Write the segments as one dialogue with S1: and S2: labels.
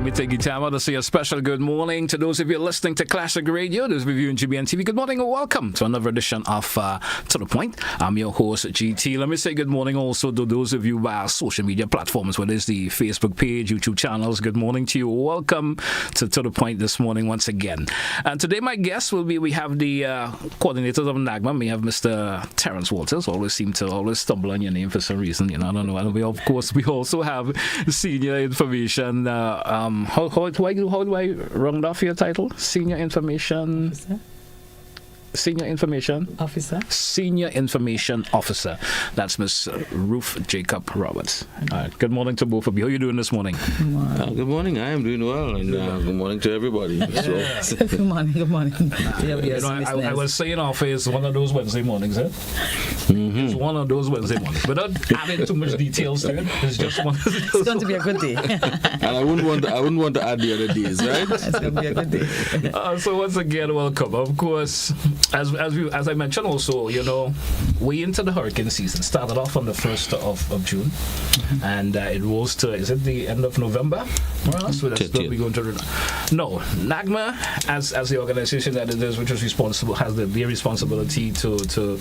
S1: me take your time out to say a special good morning to those of you listening to Classic Radio, those of you in GBN TV. Good morning and welcome to another edition of To The Point. I'm your host, GT. Let me say good morning also to those of you via social media platforms, whether it's the Facebook page, YouTube channels. Good morning to you. Welcome to The Point this morning once again. And today my guest will be, we have the coordinators of NaDMA. We have Mr. Terence Walters. Always stumble on your name for some reason. I don't know. And we also have senior information. How do I round off your title? Senior information officer. Senior information officer. That's Miss Ruth Jacob Roberts. All right. Good morning to both of you. How are you doing this morning?
S2: Good morning. I am doing well, and good morning to everybody.
S1: Yeah.
S2: So.
S3: Good morning.
S1: I was saying off it's one of those Wednesday mornings, eh?
S2: Mm-hmm.
S1: It's one of those Wednesday mornings. Without adding too much details to it, it's just one of those.
S3: It's going to be a good day.
S2: And I wouldn't want to add the other days, right?
S3: It's going to be a good day.
S1: So once again, welcome. Of course, as I mentioned also, we into the hurricane season. Started off on the 1st of June, and it rolls to, is it the end of November? More or less? So that's what we're going to No, NaDMA, as the organization that it is, which is responsible, has the responsibility to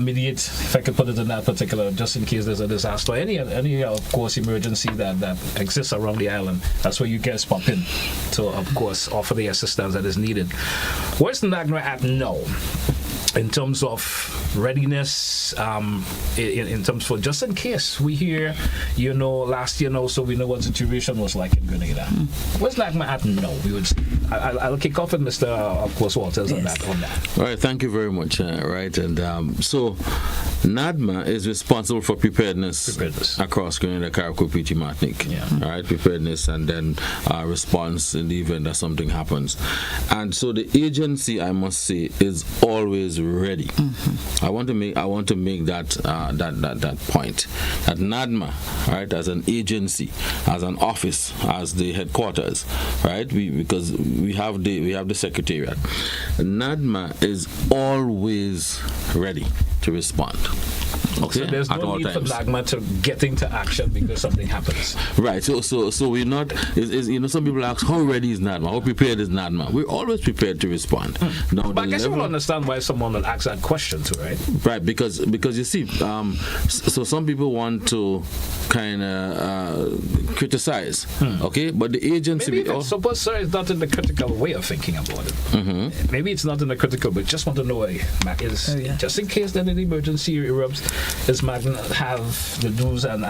S1: mediate, if I could put it in that particular, just in case there's a disaster, any of course emergency that exists around the island. That's where you guys pop in to, of course, offer the assistance that is needed. Where's NaDMA at now? In terms of readiness, in terms for just in case we hear, last year, so we know what the situation was like in Grenada. Where's NaDMA at now? We would. I'll kick off with Mr. Of course Walters. Yes. on that.
S2: All right. Thank you very much. Right, and so NaDMA is responsible for preparedness. Across Grenada, Carriacou, Peachy, Martinique. Yeah. All right, preparedness, and then response in the event that something happens. And so the agency, I must say, is always ready. Mm-hmm. I want to make that point that NaDMA, right, as an agency, as an office, as the headquarters, right, because we have the secretariat. NaDMA is always ready to respond. Okay,
S1: so there's no need for NaDMA to get into action because something happens.
S2: Right. So we're not. Some people ask, how ready is NaDMA? How prepared is NaDMA? We're always prepared to respond. Now,
S1: but I guess you will understand why someone will ask that question too, right?
S2: Right. Because you see, so some people want to kind of criticize. Okay, but the agency.
S1: Maybe suppose, sir, it's not in the critical way of thinking about it. Mm-hmm. Maybe it's not in the critical, but just want to know just in case that an emergency erupts. Is NaDMA have the do's and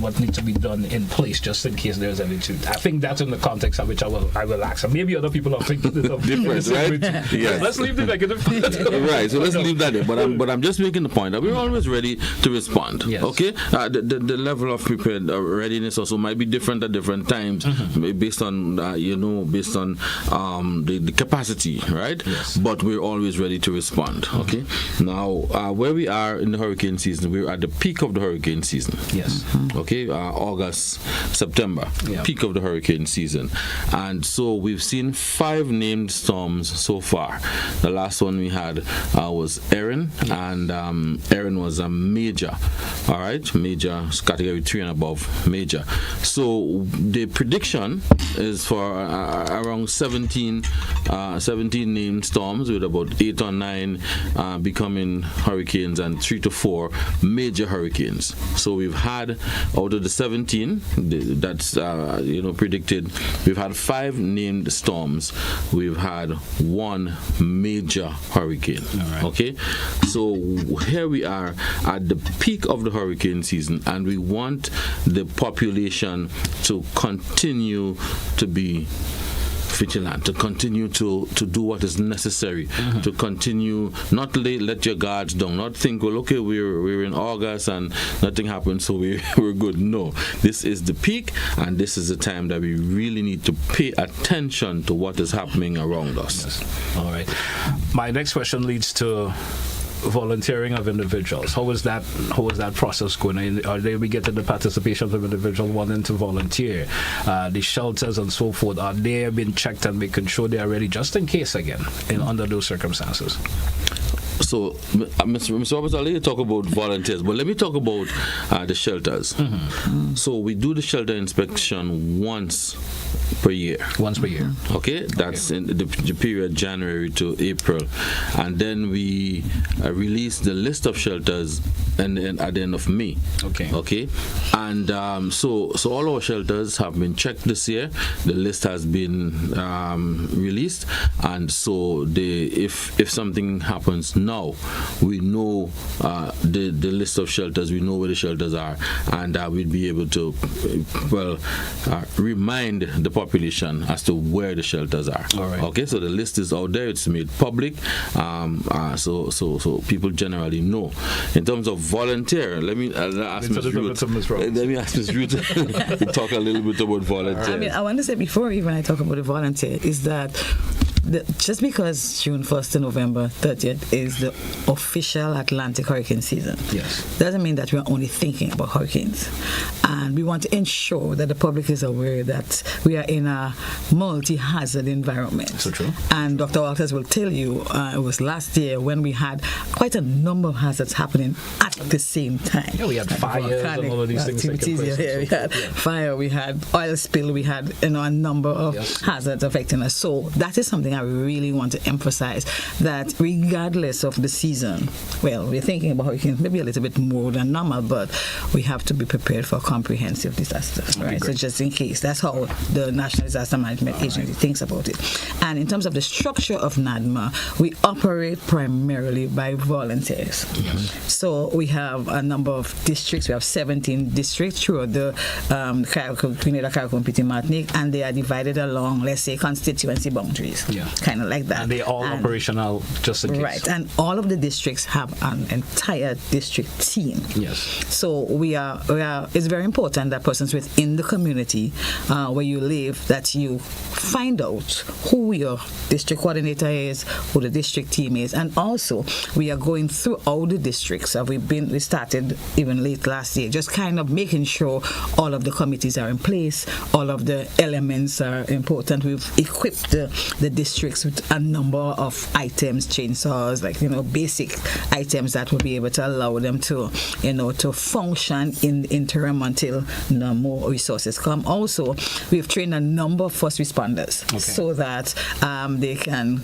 S1: what needs to be done in place just in case there's any issue? I think that's in the context of which I will ask. And maybe other people are thinking of
S2: different, right?
S1: Yes. Let's leave the negative.
S2: Right. So let's leave that in. But I'm just making the point that we're always ready to respond. Yes. Okay. The level of prepared readiness also might be different at different times, based on the capacity, right? Yes. But we're always ready to respond. Okay. Now, where we are in the hurricane season, we're at the peak of the hurricane season.
S1: Yes.
S2: Okay, August, September, peak of the hurricane season. And so we've seen 5 named storms so far. The last one we had was Erin, and Erin was a major, all right, major, category 3 and above, major. So the prediction is for around 17 named storms, with about 8 or 9 becoming hurricanes and 3 to 4 major hurricanes. So we've had, out of the 17 that's predicted, we've had 5 named storms. We've had 1 major hurricane. Right. Okay, so here we are at the peak of the hurricane season, and we want the population to continue to be vigilant, to continue to do what is necessary, to continue, not let your guards down, not think, well, okay, we're in August and nothing happened, so we're good. No, this is the peak, and this is the time that we really need to pay attention to what is happening around us.
S1: Yes. All right. My next question leads to volunteering of individuals. How is that process going? Are they getting the participation of individuals wanting to volunteer? The shelters and so forth, are they being checked and making sure they are ready just in case again under those circumstances?
S2: So, Mr. Roberts, I'll let you talk about volunteers, but let me talk about the shelters. So we do the shelter inspection once per year.
S1: Once per year.
S2: Okay, that's in the period January to April, and then we release the list of shelters at the end of May. Okay, and so all our shelters have been checked this year. The list has been released, and so if something happens now, we know the list of shelters. We know where the shelters are, and we'll be able to remind the population as to where the shelters are.
S1: All right.
S2: Okay, so the list is out there. It's made public, so people generally know. In terms of volunteer, let me ask Ms. Ruth. Let me ask Ms. Ruth to talk a little bit about volunteers.
S3: I mean, I want to say before even I talk about the volunteer is that just because June 1st to November 30th is the official Atlantic hurricane season, doesn't mean that we're only thinking about hurricanes. And we want to ensure that the public is aware that we are in a multi-hazard environment.
S1: So true.
S3: And Dr. Walters will tell you, it was last year when we had quite a number of hazards happening at the same time.
S1: Yeah, we had fires and all of these things taking place.
S3: We had fire, we had oil spill, we had a number of hazards affecting us. So that is something I really want to emphasize, that regardless of the season, well, we're thinking about hurricanes maybe a little bit more than normal, but we have to be prepared for a comprehensive disaster, right? So just in case, that's how the National Disaster Management Agency thinks about it. And in terms of the structure of NaDMA, we operate primarily by volunteers. So we have a number of districts. We have 17 districts throughout the Grenada, Caricom, Petit Martinique, and they are divided along, let's say, constituency boundaries. Kind of like that.
S1: And they're all operational, just in case.
S3: Right, and all of the districts have an entire district team. So we are. It's very important that persons within the community where you live, that you find out who your district coordinator is, who the district team is, and also we are going through all the districts. We started even late last year, just kind of making sure all of the committees are in place, all of the elements are important. We've equipped the districts with a number of items, chainsaws, basic items that will be able to allow them to, to function in the interim until more resources come. Also, we've trained a number of first responders so that they can,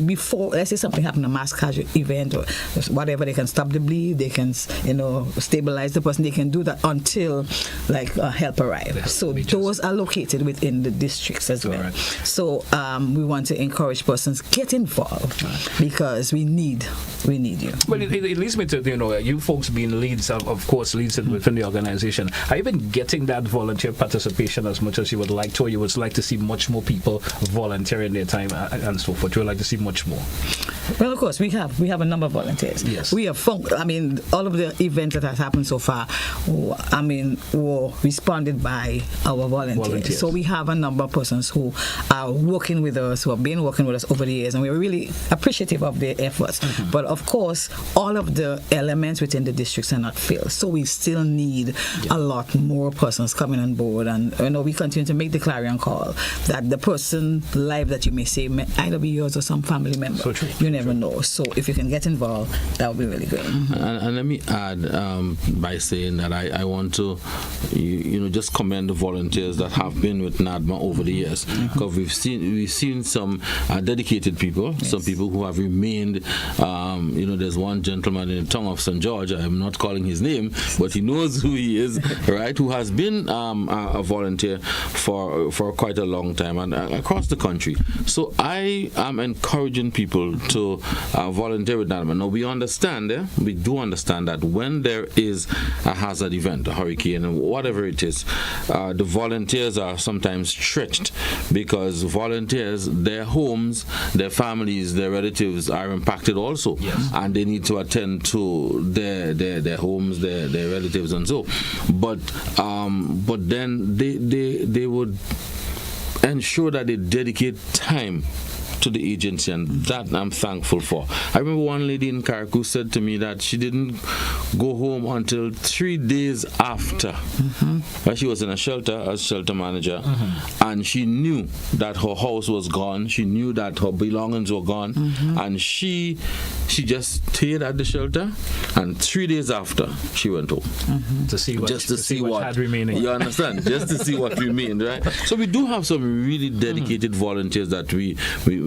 S3: before, let's say something happened, a mass casualty event or whatever, they can stop the bleed, they can, stabilize the person, they can do that until help arrives. So those are located within the districts as well. So we want to encourage persons, get involved because we need you.
S1: Well, it leads me to, you folks being leads, of course, leads within the organization. Are you been getting that volunteer participation as much as you would like to, or you would like to see much more people volunteering their time and so forth? You would like to see much more?
S3: Well, of course, we have a number of volunteers. We have all of the events that have happened so far, were responded by our volunteers. So we have a number of persons who are working with us, who have been working with us over the years, and we're really appreciative of their efforts. But of course, all of the elements within the districts are not filled, so we still need a lot more persons coming on board. And we continue to make the clarion call that the person life that you may say may either be yours or some family member. You never know. So if you can get involved, that would be really good.
S2: And let me add by saying that I want to just commend the volunteers that have been with NaDMA over the years, because we've seen some dedicated people, some people who have remained. There's one gentleman in the town of St. George, I'm not calling his name, but he knows who he is, right, who has been a volunteer for quite a long time and across the country. So I am encouraging people to volunteer with NaDMA. Now, we do understand that when there is a hazard event, a hurricane, whatever it is, the volunteers are sometimes stretched, because volunteers, their homes, their families, their relatives are impacted also, and they need to attend to their homes, their relatives, and so. But then they would ensure that they dedicate time to the agency, and that I'm thankful for. I remember one lady in Carrick said to me that she didn't go home until 3 days after. She was in a shelter as shelter manager, and she knew that her house was gone. She knew that her belongings were gone, and she she just stayed at the shelter, and 3 days after she went home
S1: to see what,
S2: just to see what
S1: had remaining.
S2: You understand? Just to see what remained, right? So we do have some really dedicated volunteers that we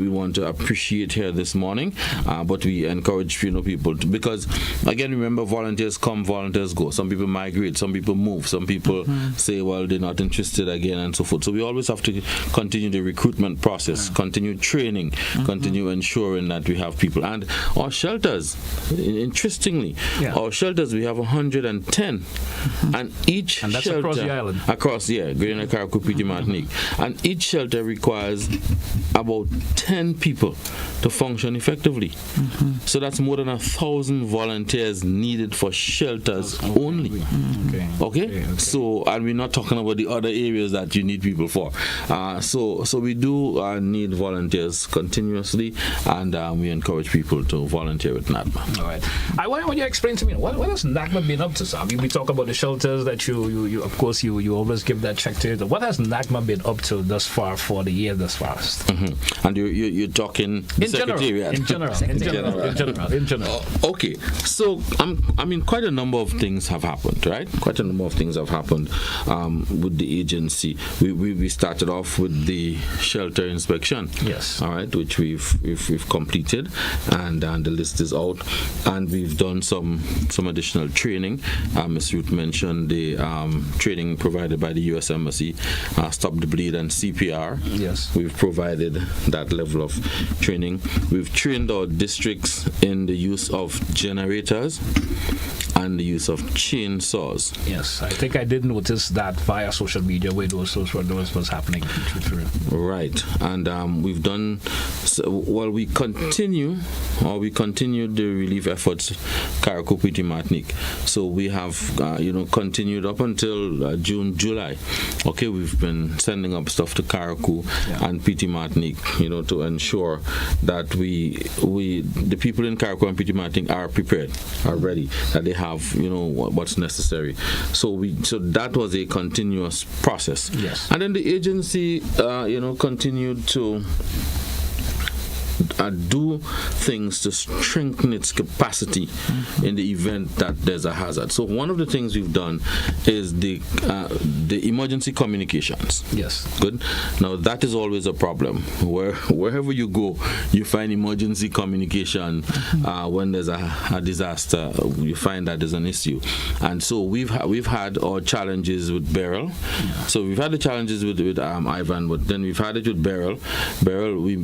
S2: want to appreciate here this morning, but we encourage people to, because again, remember, volunteers come, volunteers go. Some people migrate, some people move, some people say, well, they're not interested again, and so forth. So we always have to continue the recruitment process, continue training, continue ensuring that we have people. And our shelters, interestingly, our shelters, we have 110, and each
S1: and that's
S2: shelter
S1: across the island,
S2: Greater Carriacou, Petite Martinique, and each shelter requires about 10 people to function effectively. So that's more than 1,000 volunteers needed for shelters only. Okay. So, and we're not talking about the other areas that you need people for. So we do need volunteers continuously, and we encourage people to volunteer with NaDMA.
S1: All right. I want you to explain to me, what has NaDMA been up to, sir? I mean, we talk about the shelters that you of course, you always give that check to. What has NaDMA been up to thus far for the year thus far?
S2: And you're talking
S1: in general.
S2: Okay. So, I mean, quite a number of things have happened, right? Quite a number of things have happened with the agency. We started off with the shelter inspection.
S1: Yes.
S2: All right, which we've completed, and the list is out, and we've done some additional training. Ms. Ruth mentioned the training provided by the U.S. Embassy, Stop the Bleed and CPR.
S1: Yes.
S2: We've provided that level of training. We've trained our districts in the use of generators and the use of chainsaws.
S1: Yes, I think I did notice that via social media where those was happening.
S2: Right, and we've done we continue the relief efforts, Carriacou, Petite Martinique. So we have continued up until June, July. Okay, we've been sending up stuff to Carriacou and Petite Martinique, to ensure that the people in Carriacou and Petite Martinique are prepared, are ready, that they have what's necessary. So that was a continuous process.
S1: Yes.
S2: And then the agency continued to do things to strengthen its capacity in the event that there's a hazard. So one of the things we've done is the emergency communications.
S1: Yes.
S2: Good. Now that is always a problem. Wherever you go, you find emergency communication. When there's a disaster, you find that there's an issue. And so we've had our challenges with Beryl. So we've had the challenges with Ivan, but then we've had it with Beryl. Beryl, we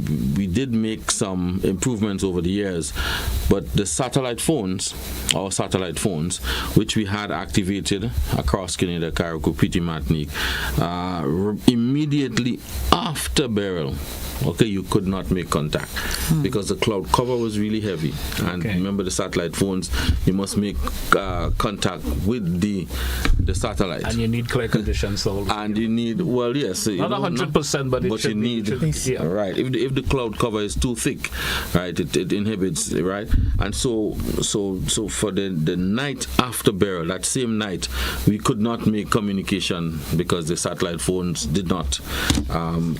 S2: did make some improvements over the years, but the satellite phones, which we had activated across Canada, Carriacou, Petite Martinique, immediately after Beryl, you could not make contact because the cloud cover was really heavy. And remember, the satellite phones, you must make contact with the satellite.
S1: And you need clear conditions.
S2: And you need, not
S1: 100%, but
S2: you need, right. If the cloud cover is too thick, right, it inhibits, right? And so for the night after Beryl, that same night, we could not make communication because the satellite phones did not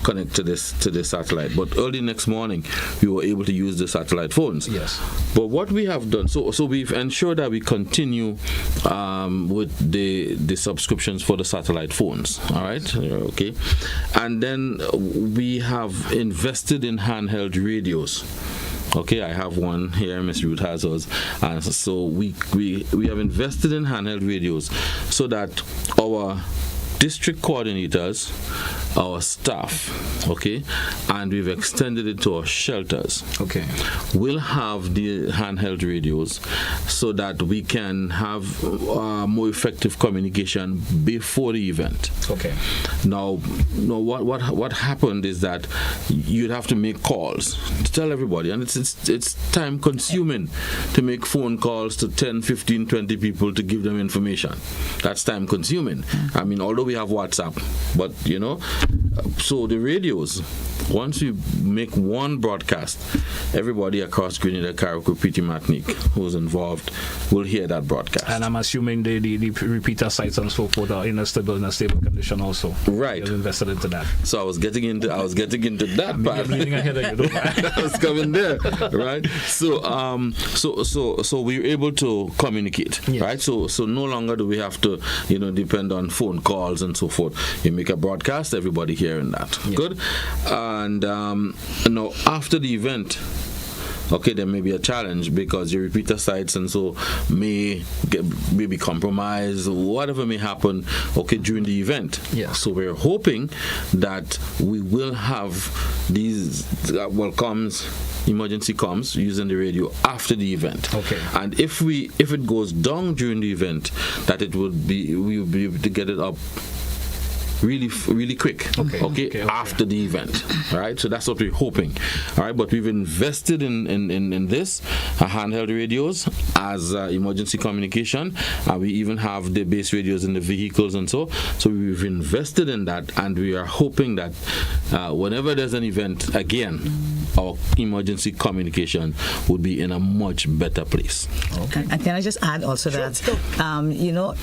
S2: connect to the satellite. But early next morning, we were able to use the satellite phones.
S1: Yes.
S2: But what we have done, so we've ensured that we continue with the subscriptions for the satellite phones. All right. Okay. And then we have invested in handheld radios. Okay, I have one here. Ms. Ruth has us, and so we have invested in handheld radios so that our district coordinators, our staff, and we've extended it to our shelters. We'll have the handheld radios so that we can have more effective communication before the event. Now what happened is that you'd have to make calls to tell everybody, and it's time consuming to make phone calls to 10, 15, 20 people to give them information. That's time consuming. I mean, although we have WhatsApp, but so the radios once we make one broadcast, everybody across Grenada, Carriacou, Petite Martinique who's involved will hear that broadcast.
S1: And I'm assuming the repeater sites and so forth are in a stable condition also.
S2: Right.
S1: You've invested into that.
S2: So I was getting into that part.
S1: I'm leaning ahead of you,
S2: I was coming there, right? So we were able to communicate,
S1: yes.
S2: right? So no longer do we have to, depend on phone calls and so forth. You make a broadcast, everybody hearing that. Yes. Good. And after the event, okay, there may be a challenge because your repeater sites and so may be compromised, whatever may happen, okay, during the event.
S1: Yeah.
S2: So we're hoping that we will have these emergency comms using the radio after the event.
S1: Okay.
S2: And if it goes down during the event, that we will be able to get it up really, really quick. Okay. After the event, right? So that's what we're hoping. All right, but we've invested in this handheld radios as emergency communication. We even have the base radios in the vehicles and so we've invested in that, and we are hoping that whenever there's an event again, our emergency communication would be in a much better place.
S3: Okay. And can I just add also that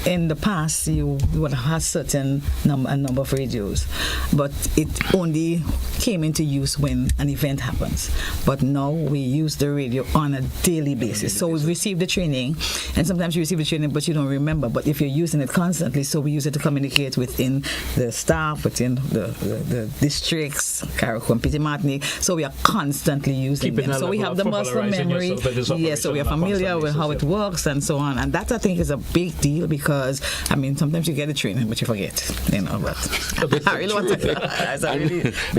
S3: in the past you would have had certain number of radios, but it only came into use when an event happens. But now we use the radio on a daily basis. So we've received the training, and sometimes you receive the training but you don't remember. But if you're using it constantly, so we use it to communicate within the staff, within the districts, Carriacou and Petite Martinique. So we are constantly using them. So we have the muscle memory. Yes, so we are familiar with how it works and so on. And that, I think, is a big deal because, sometimes you get the training but you forget, but I really want to.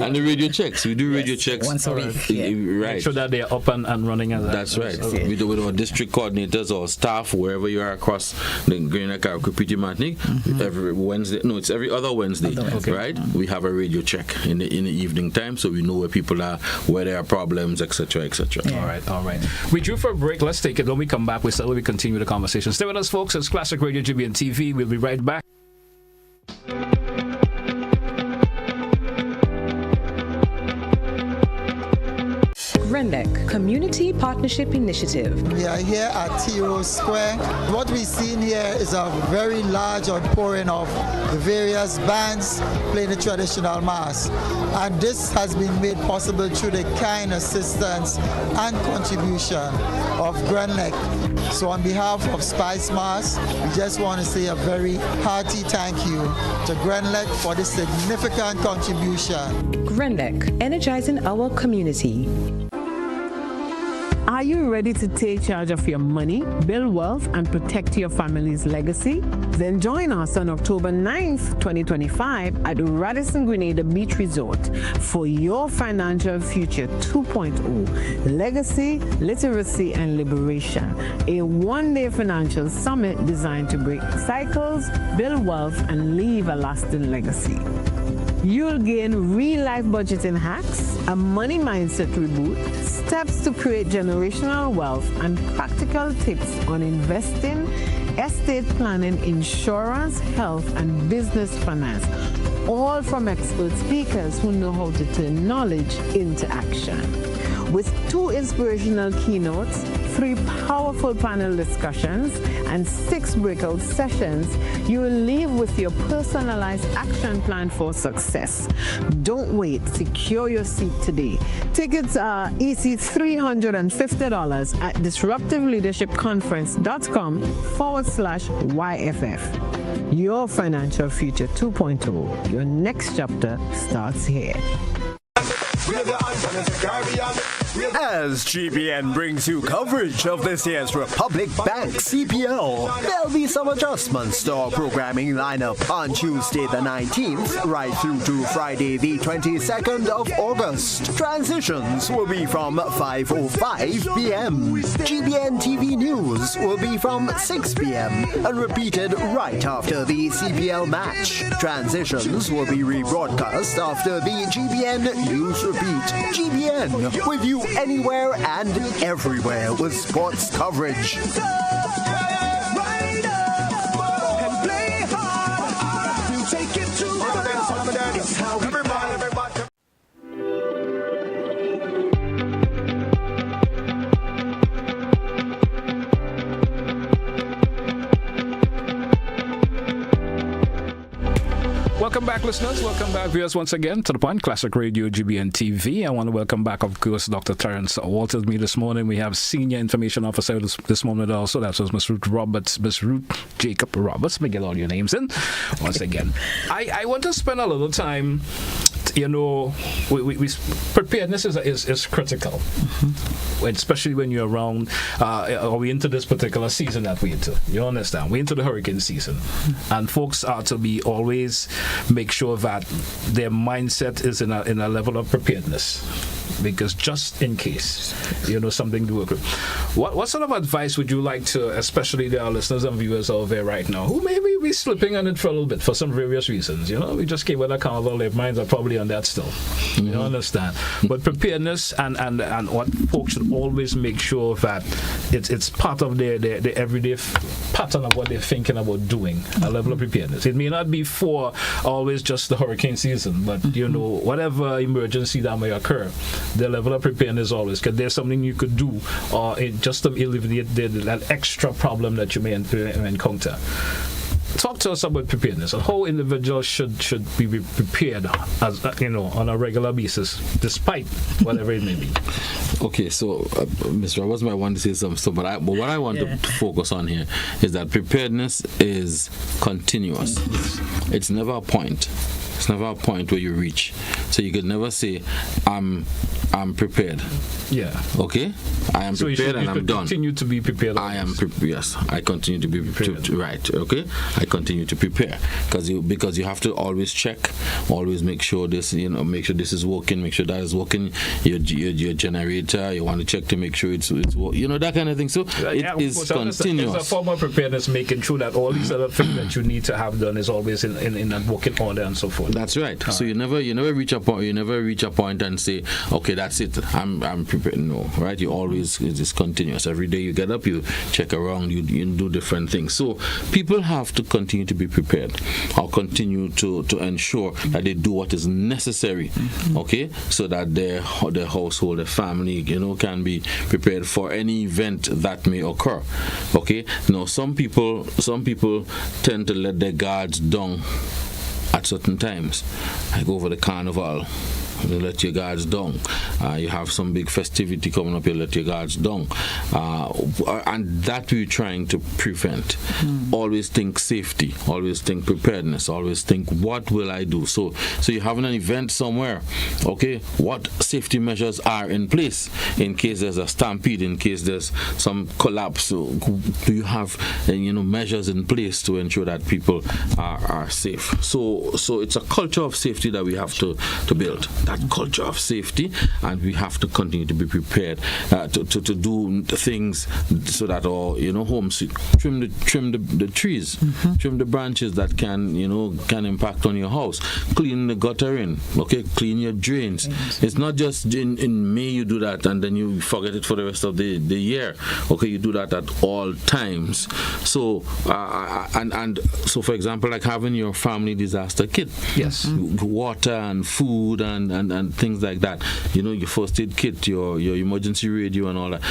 S2: And the radio checks. We do radio checks
S3: once a week.
S2: Right.
S1: Make sure that they are up and running.
S2: That's right. We do with our district coordinators or staff, wherever you are across the Grenada, Carriacou, Petite Martinique, every Wednesday. No, it's every other Wednesday, right? We have a radio check in the evening time, so we know where people are, where there are problems, etc., etc.
S1: Yeah. All right. We drew for a break. Let's take it. When we come back, we continue the conversation. Stay with us, folks. It's Classic Radio GBN TV. We'll be right back.
S4: Glen Community Partnership Initiative.
S5: We are here at TO Square. What we've seen here is a very large outpouring of the various bands playing the traditional mass. And this has been made possible through the kind assistance and contribution of Glen. So on behalf of Spice Mass, we just want to say a very hearty thank you to Glen for this significant contribution.
S4: Glen, energizing our community.
S6: Are you ready to take charge of your money, build wealth, and protect your family's legacy? Then join us on October 9th, 2025 at Radisson Grenada Beach Resort for your Financial Future 2.0, Legacy, Literacy, and Liberation, a one-day financial summit designed to break cycles, build wealth, and leave a lasting legacy. You'll gain real-life budgeting hacks, a money mindset reboot, steps to create generational wealth, and practical tips on investing, estate planning, insurance, health, and business finance, all from expert speakers who know how to turn knowledge into action. With 2 inspirational keynotes, 3 powerful panel discussions, and 6 breakout sessions, you will leave with your personalized action plan for success. Don't wait. Secure your seat today. Tickets are EC $350 at disruptiveleadershipconference.com/YFF. Your Financial Future 2.0. Your next chapter starts here.
S7: As GBN brings you coverage of this year's Republic Bank CPL, there'll be some adjustments to our programming lineup on Tuesday the 19th right through to Friday the 22nd of August. Transitions will be from 5:05 p.m. GBN TV News will be from 6 p.m. and repeated right after the CPL match. Transitions will be rebroadcast after the GBN News Repeat. GBN, with you anywhere and everywhere with sports coverage.
S1: back, listeners. Welcome back, viewers, once again to The Point, Classic Radio, GBN TV. I want to welcome back, of course, Dr. Terence Walters with me this morning. We have Senior Information Officer this moment also. That was Miss Ruth Roberts, Miss Ruth Jacob Roberts. Let me get all your names in once again. I want to spend a little time, preparedness is critical, especially when you're around, are we into this particular season that we're into? You understand? We're into the hurricane season, and folks are to be always make sure that their mindset is in a level of preparedness, because just in case something do occur. What sort of advice would you like to, especially our listeners and viewers out there right now who may be slipping on it for a little bit for some various reasons? We just came with a carnival, their minds are probably on that still. You understand? But preparedness and what folks should always make sure that it's part of their everyday pattern of what they're thinking about doing, a level of preparedness. It may not be for always just the hurricane season, but whatever emergency that may occur, the level of preparedness always, because there's something you could do just to alleviate that extra problem that you may encounter. Talk to us about preparedness and how individuals should be prepared as on a regular basis, despite whatever it may be.
S2: Okay, so Mr. Roberts might want to say some stuff, but what I want to focus on here is that preparedness is continuous. It's never a point. It's never a point where you reach. So you could never say, I'm prepared. Yeah. Okay? I am prepared and I'm done.
S1: Continue to be prepared.
S2: Yes, I continue to be prepared. Right. Okay? I continue to prepare because you have to always check, always make sure this, make sure this is working, make sure that is working. Your generator, you want to check to make sure it's that kind of thing. So it is continuous.
S1: It's a form of preparedness, making sure that all these other things that you need to have done is always in that working order and so forth.
S2: That's right. So you never reach a point. You never reach a point and say, okay, that's it. I'm prepared. No, right? You always, it is continuous. Every day you get up, you check around, you do different things. So people have to continue to be prepared, or continue to ensure that they do what is necessary. Okay, so that their household, their family, can be prepared for any event that may occur. Okay. Now some people tend to let their guards down at certain times, like over the carnival. You let your guards down. You have some big festivity coming up, you let your guards down. And that we're trying to prevent. Always think safety, always think preparedness, always think, what will I do? So you're having an event somewhere, okay? What safety measures are in place in case there's a stampede, in case there's some collapse? So do you have measures in place to ensure that people are safe? So it's a culture of safety that we have to build. That culture of safety, and we have to continue to be prepared to do things so that our homes, trim the trees, trim the branches that can impact on your house, clean the guttering, okay, clean your drains. It's not just in May you do that and then you forget it for the rest of the year. Okay, you do that at all times. So and so, for example, like having your family disaster kit,
S1: yes,
S2: water and food and things like that, your first aid kit, your emergency radio and all that.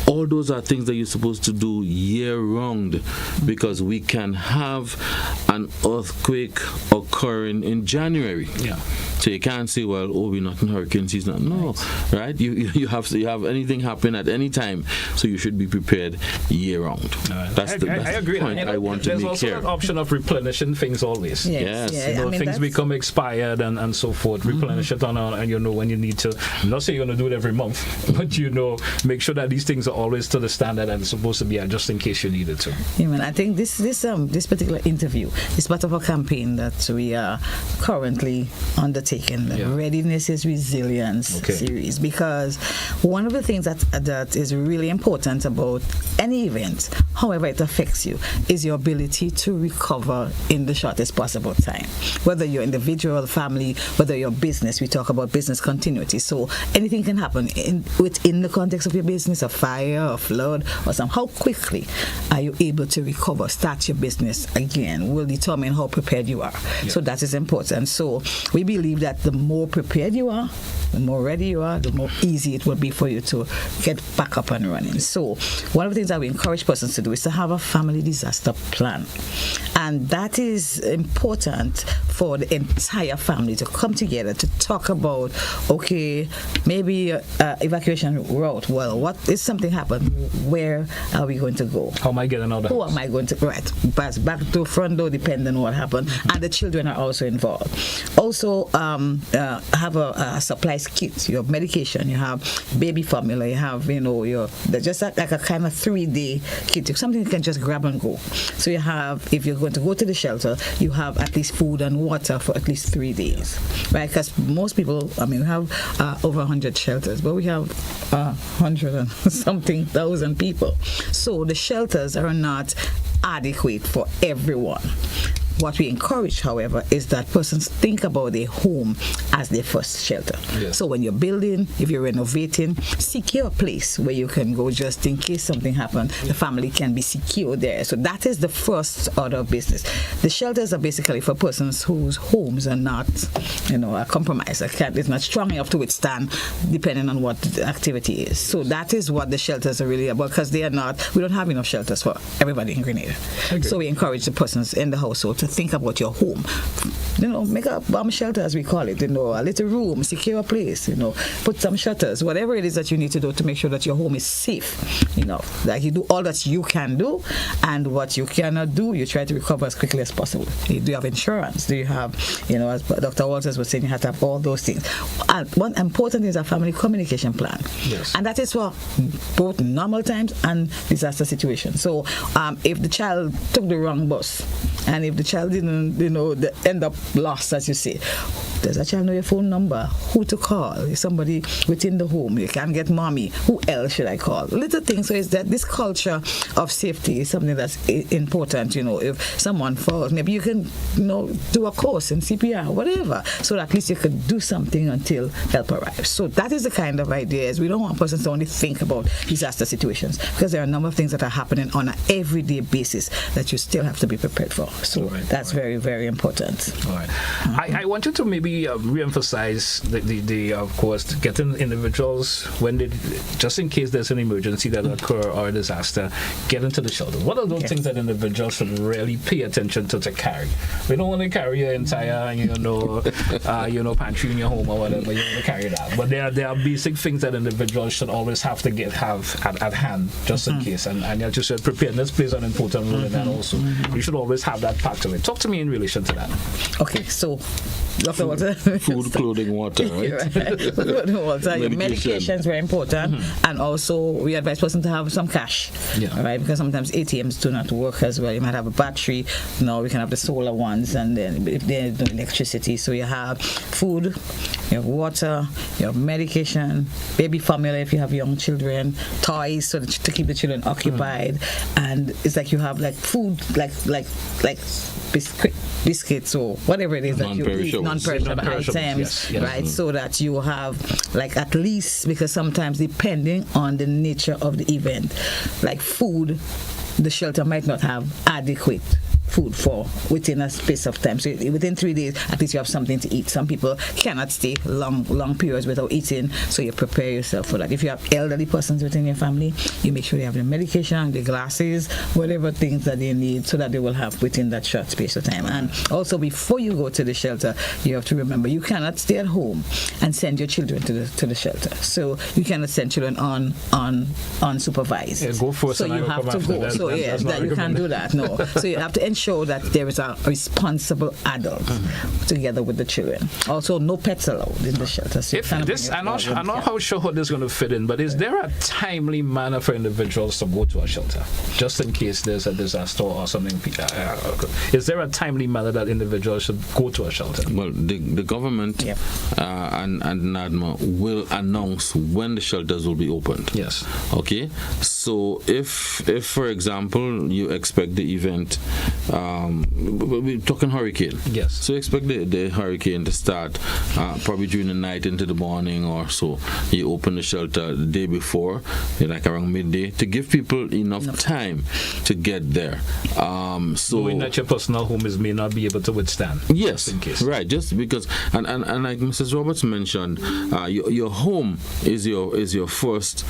S2: All those are things that you're supposed to do year round, because we can have an earthquake occurring in January. Yeah. So you can't say, well, we're not in hurricane season. No, right? You have anything happen at any time, so you should be prepared year round. That's
S1: I
S2: the
S1: agree.
S2: point I want to make here. There's also
S1: an option of replenishing things always.
S2: Yes.
S1: Things become expired and so forth. Replenish it and when you need to. I'm not saying you're going to do it every month, but make sure that these things are always to the standard and it's supposed to be just in case you need it to.
S3: Yeah, man. I think this particular interview is part of a campaign that we are currently undertaking, the Readiness is Resilience series, because one of the things that is really important about any event, however it affects you, is your ability to recover in the shortest possible time. Whether you're individual, family, whether you're business, we talk about business continuity. So anything can happen within the context of your business, a fire, a flood, or something. How quickly are you able to recover, start your business again, will determine how prepared you are. Yeah. So that is important. So we believe that the more prepared you are, the more ready you are, the more easy it will be for you to get back up and running. So one of the things that we encourage persons to do is to have a family disaster plan. And that is important for the entire family to come together to talk about, okay, maybe evacuation route. Well, what if something happened? Where are we going to go?
S1: How am I getting out of the house?
S3: Who am I going to pass back to front door, depending on what happened? And the children are also involved. Also, have a supplies kit. You have medication, you have baby formula, you have, just like a kind of 3-day kit, something you can just grab and go. So you have, if you're going to go to the shelter, you have at least food and water for at least 3 days, right? Because most people, we have over 100 shelters, but we have 100 and something thousand people. So the shelters are not adequate for everyone. What we encourage, however, is that persons think about their home as their first shelter. Yes. So when you're building, if you're renovating, secure a place where you can go just in case something happens. The family can be secure there. So that is the first order of business. The shelters are basically for persons whose homes are not, are compromised. It's not strong enough to withstand, depending on what the activity is. So that is what the shelters are really about, because we don't have enough shelters for everybody in Grenada. So we encourage the persons in the household to think about your home. Make a bomb shelter, as we call it, a little room, secure place, put some shutters, whatever it is that you need to do to make sure that your home is safe, like you do all that you can do, and what you cannot do, you try to recover as quickly as possible. Do you have insurance? Do you have, as Dr. Walters was saying, you have to have all those things. And one important thing is a family communication plan. Yes. And that is for both normal times and disaster situations. So if the child took the wrong bus, and if the child didn't, end up lost, as you say, does that child know your phone number? Who to call? Is somebody within the home? You can't get mommy. Who else should I call? Little things. So it's that this culture of safety is something that's important. If someone falls, maybe you can, do a course in CPR, whatever, so that at least you can do something until help arrives. So that is the kind of ideas. We don't want persons to only think about disaster situations, because there are a number of things that are happening on an everyday basis that you still have to be prepared for. So that's very, very important.
S1: All right. I want you to maybe re-emphasize the of course, getting individuals when they, just in case there's an emergency that occur or a disaster, get into the shelter. What are those things that individuals should really pay attention to carry? We don't want to carry your entire, pantry in your home or whatever. You want to carry that, but there are basic things that individuals should always have at hand, just in case. And as you said, preparedness plays an important role in that also. You should always have that part of it. Talk to me in relation to that.
S3: Okay, so Dr. Walter.
S2: Food, clothing, water, right?
S3: Food, water. Your medication is very important. And also, we advise person to have some cash, right? Because sometimes ATMs do not work as well. You might have a battery. We can have the solar ones, and then if there's no electricity. So you have food, you have water, you have medication, baby formula if you have young children, toys so that to keep the children occupied, and it's like you have like food, like biscuits or whatever it is that you eat, non-perishable items, right? So that you have like at least, because sometimes depending on the nature of the event, like food, the shelter might not have adequate food for within a space of time. So within 3 days, at least you have something to eat. Some people cannot stay long periods without eating, so you prepare yourself for that. If you have elderly persons within your family, you make sure they have their medication, their glasses, whatever things that they need, so that they will have within that short space of time. And also, before you go to the shelter, you have to remember you cannot stay at home and send your children to the shelter. So you cannot send children unsupervised.
S1: Yeah, go first.
S3: So you have to go. So you can't do that. No. So you have to ensure that there is a responsible adult together with the children. Also, no pets allowed in the shelter. So
S1: I'm not how sure how this is going to fit in, but is there a timely manner for individuals to go to a shelter, just in case there's a disaster or something? Is there a timely manner that individuals should go to a shelter?
S2: Well, the government and NaDMA will announce when the shelters will be opened.
S1: Yes.
S2: Okay. So if for example you expect the event we're talking hurricane.
S1: Yes.
S2: So expect the hurricane to start probably during the night into the morning or so. You open the shelter the day before, like around midday, to give people enough time to get there. So
S1: knowing that your personal home may not be able to withstand.
S2: Yes,
S1: in case.
S2: right. Just because, and like Mrs. Roberts mentioned, your home is your first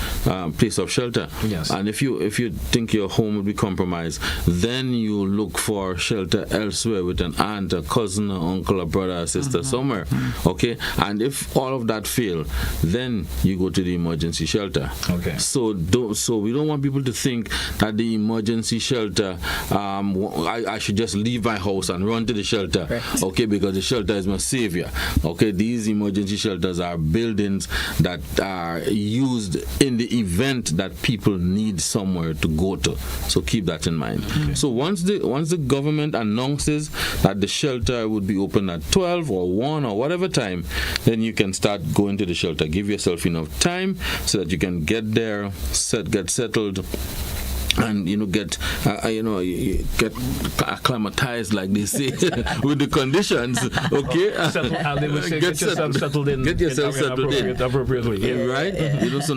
S2: place of shelter.
S1: Yes.
S2: And if you think your home will be compromised, then you look for shelter elsewhere with an aunt, a cousin, an uncle, a brother, a sister, somewhere. Okay. And if all of that fail, then you go to the emergency shelter.
S1: Okay.
S2: So we don't want people to think that the emergency shelter, I should just leave my house and run to the shelter.
S3: Right.
S2: Okay, because the shelter is my savior. Okay, these emergency shelters are buildings that are used in the event that people need somewhere to go to. So keep that in mind.
S1: Okay.
S2: So once the government announces that the shelter would be open at 12 or 1 or whatever time, then you can start going to the shelter. Give yourself enough time so that you can get there, get settled, and get acclimatized, like they say, with the conditions. Okay,
S1: get yourself settled in.
S2: Get yourself settled in
S1: appropriately. Yeah.
S2: Right?
S1: Yeah.
S2: So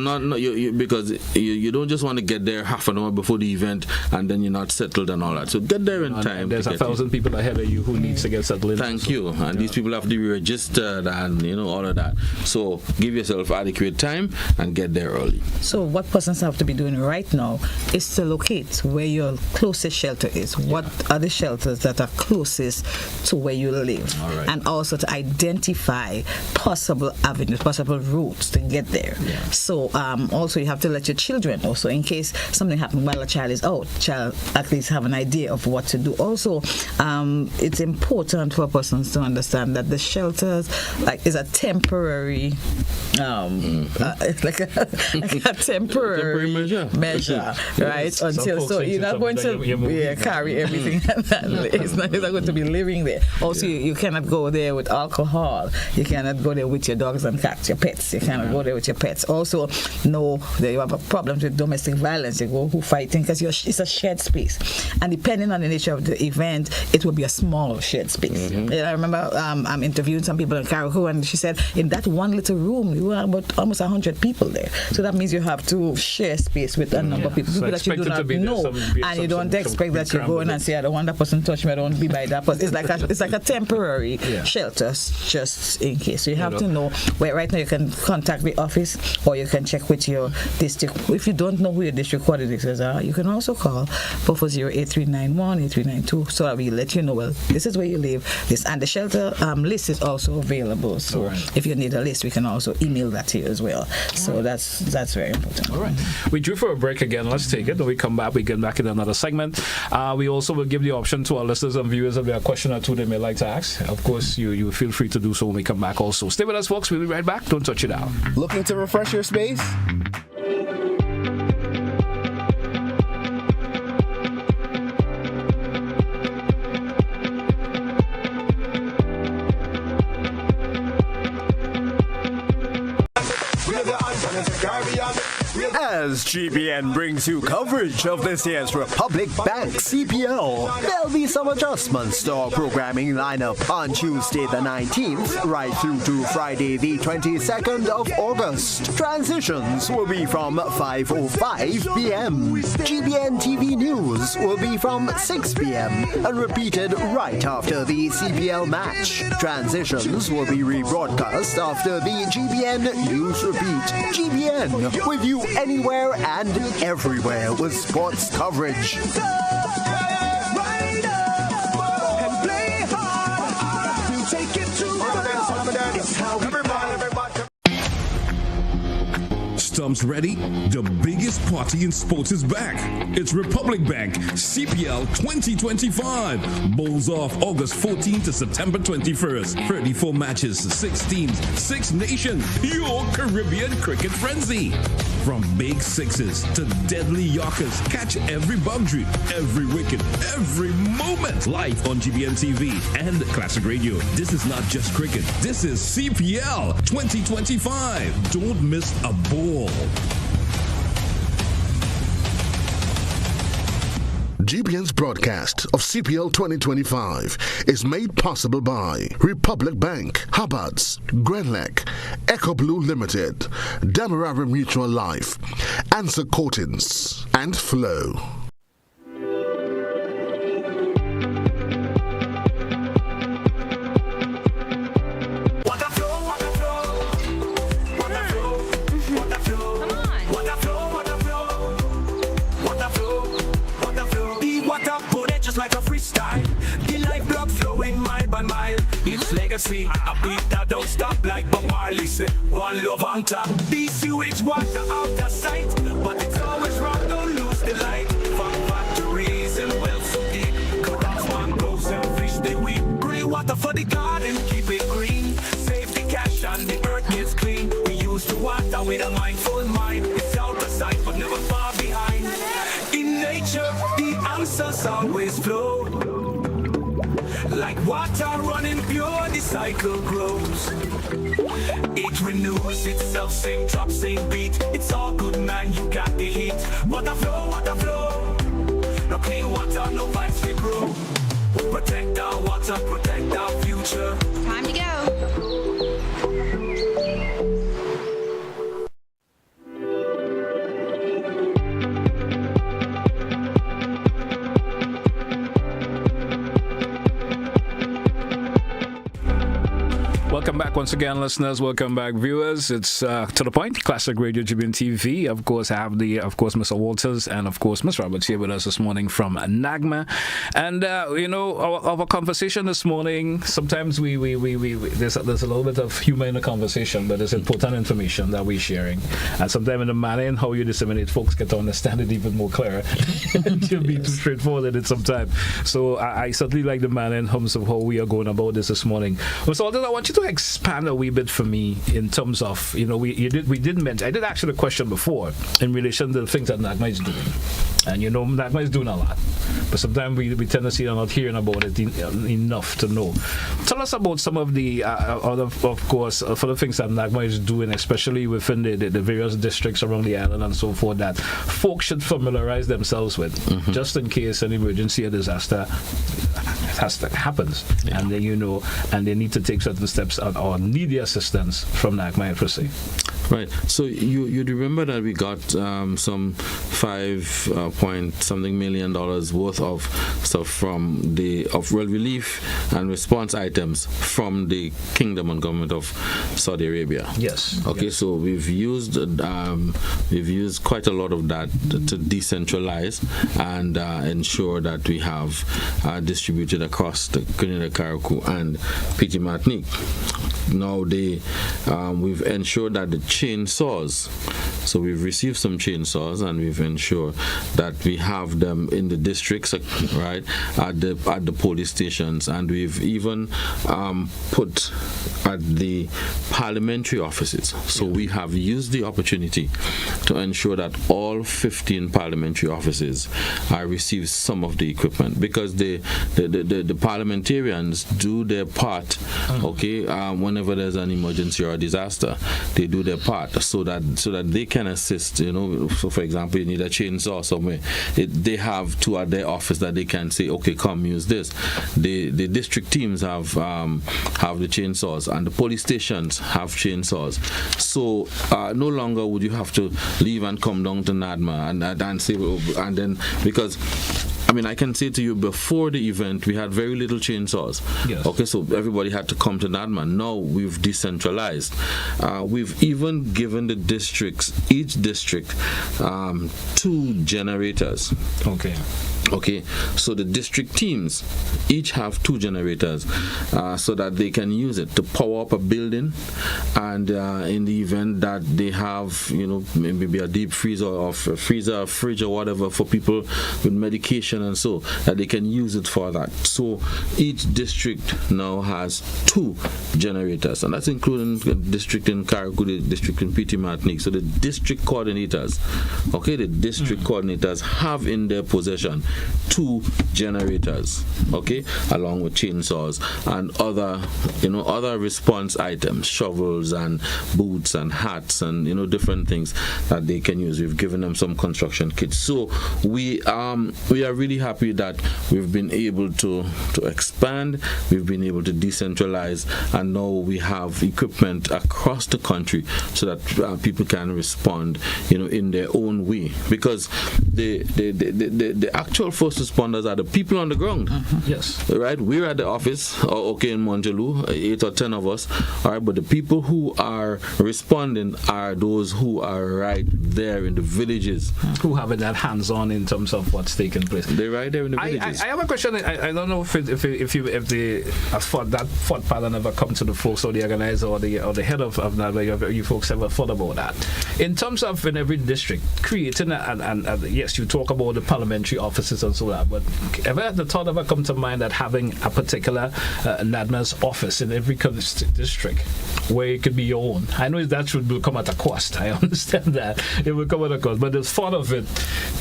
S2: because you don't just want to get there half an hour before the event and then you're not settled and all that. So get there in time.
S1: There's 1,000 people ahead of you who needs to get settled in.
S2: Thank you. And these people have to be registered and all of that. So give yourself adequate time and get there early.
S3: So what persons have to be doing right now is to locate where your closest shelter is. What are the shelters that are closest to where you live?
S1: All right.
S3: And also to identify possible avenues, possible routes to get there.
S1: Yeah.
S3: So also you have to let your children know. So in case something happens while a child is out, child at least have an idea of what to do. Also, it's important for persons to understand that the shelters is a temporary like a temporary measure, right? Until so you're not going to carry everything. It's not going to be living there. Also, you cannot go there with alcohol. You cannot go there with your dogs and cats, your pets. You cannot go there with your pets. Also, no, you have a problem with domestic violence. You go who fighting because it's a shared space, and depending on the nature of the event, it will be a small shared space. I remember I'm interviewing some people in Carriacou, and she said in that one little room you have about almost 100 people there. So that means you have to share space with a number of people that you do not know, and you don't expect that you go in and say, I don't want that person to touch me, I don't want to be by that person. It's like a temporary shelter, just in case. So you have to know where. Right now you can contact the office, or you can check with your district. If you don't know who your district coordinators are, you can also call 440-8391, 8392, so that we let you know, well, this is where you live. And the shelter list is also available. So if you need a list, we can also email that to you as well. So that's very important.
S1: All right. We drew for a break again. Let's take it. When we come back, we get back in another segment. We also will give the option to our listeners and viewers if there are a question or two they may like to ask. Of course, you feel free to do so when we come back also. Stay with us, folks. We'll be right back. Don't touch it out.
S8: Looking to refresh your space? As GBN brings you coverage of this year's Republic Bank CPL, there'll be some adjustments to our programming lineup on Tuesday the 19th, right through to Friday the 22nd of August. Transitions will be from 5:05 p.m. GBN TV News will be from 6 p.m. and repeated right after the CPL match. Transitions will be rebroadcast after the GBN News Repeat. GBN, with you anywhere and everywhere with sports coverage.
S9: Stumps ready? The biggest party in sports is back. It's Republic Bank CPL 2025. Bowls off August 14th to September 21st. 34 matches, 6 teams, 6 nations. Pure Caribbean cricket frenzy. From big sixes to deadly yorkers, catch every boundary, every wicket, every moment. Live on GBN TV and Classic Radio. This is not just cricket. This is CPL 2025. Don't miss a ball.
S10: GBN's broadcast of CPL 2025 is made possible by Republic Bank, Hubbard's, Glen, Echo Blue Limited, Demerara Mutual Life, Answer Coatings, and Flow.
S11: Like a freestyle, the life block flowing mile by mile. It's legacy, a beat that don't stop like Bob Marley said. One love on top. The sewage water out of sight, but it's always wrong. Don't lose the light. From factories and wells so deep, cut mangoes and fish they weep. Bring water for the garden, keep it green. Save the cash and the earth gets clean. We use the water with a mindful mind. It's out of sight, but never far behind. In nature, the answers always flow. Like water running pure, the cycle grows. It renews itself, same drop, same beat. It's all good, man, you got the heat. Water flow, water flow. No clean water, no vibes we grow. Protect our water, protect our future.
S12: Time to go.
S1: Welcome back once again, listeners. Welcome back, viewers. It's To The Point, Classic Radio GBN TV. Of course, I have Mr. Walters and, of course, Ms. Roberts here with us this morning from NaDMA. And, our conversation this morning, sometimes there's a little bit of humor in the conversation, but it's important information that we're sharing. And sometimes in the manner in how you disseminate, folks get to understand it even more clearer. You'll be too straightforward in it sometimes. So I certainly like the manner in terms of how we are going about this morning. Mr. Walters, I want you to expand a wee bit for me in terms of, we did mention, I did ask you the question before in relation to the things that NaDMA is doing. And NaDMA is doing a lot, but sometimes we tend to see they're not hearing about it enough to know. Tell us about some of the of course, for the things that NaDMA is doing, especially within the various districts around the island and so forth, that folks should familiarize themselves with, just in case an emergency or disaster happens, and then and they need to take certain steps or need the assistance from NaDMA per se.
S2: Right. So you remember that we got some $5.something million worth of stuff from relief and response items from the Kingdom and Government of Saudi Arabia.
S1: Yes.
S2: Okay. Yes. So we've used quite a lot of that to decentralize and ensure that we have distributed across the Grenada, Carriacou, and Petite Martinique. Now we've ensured that the chainsaws, so we've received some chainsaws and we've ensured that we have them in the districts, right, at the police stations, and we've even put at the parliamentary offices. So we have used the opportunity to ensure that all 15 parliamentary offices receive some of the equipment, because the parliamentarians do their part, okay, whenever there's an emergency or a disaster, they do their part so that they can assist. So for example, you need a chainsaw somewhere, they have two at their office that they can say, okay, come use this. The district teams have the chainsaws, and the police stations have chainsaws. So no longer would you have to leave and come down to NaDMA and say, and then, because I can say to you, before the event, we had very little chainsaws. Yes. Okay, so everybody had to come to NaDMA. Now we've decentralized. We've even given the districts, each district, 2 generators. Okay, so the district teams each have 2 generators so that they can use it to power up a building, and in the event that they have, maybe a deep freezer or a freezer, a fridge or whatever for people with medication, and so that they can use it for that. So each district now has 2 generators, and that's including the district in Carriacou, the district in Petite Martinique. So the district coordinators, coordinators have in their possession 2 generators, okay, along with chainsaws and other response items, shovels, towels and boots and hats and different things that they can use. We've given them some construction kits. So we are really happy that we've been able to expand, we've been able to decentralize, and now we have equipment across the country so that people can respond in their own way, because the actual first responders are the people on the ground.
S1: Yes,
S2: right. We're at the office in Monjaloo, 8 or 10 of us, all right, but the people who are responding are those who are right there in the villages,
S1: who have that hands-on in terms of what's taking place.
S2: They're right there in the villages.
S1: I have a question. I don't know if that Fort pattern ever come to the folks or the organizer or the head of NaDMA, you folks ever thought about that in terms of in every district creating and yes, you talk about the parliamentary offices and so that, but ever the thought ever come to mind that having a particular NaDMA's office in every district where it could be your own? I know that will come at a cost. I understand that it will come at a cost, but there's thought of it.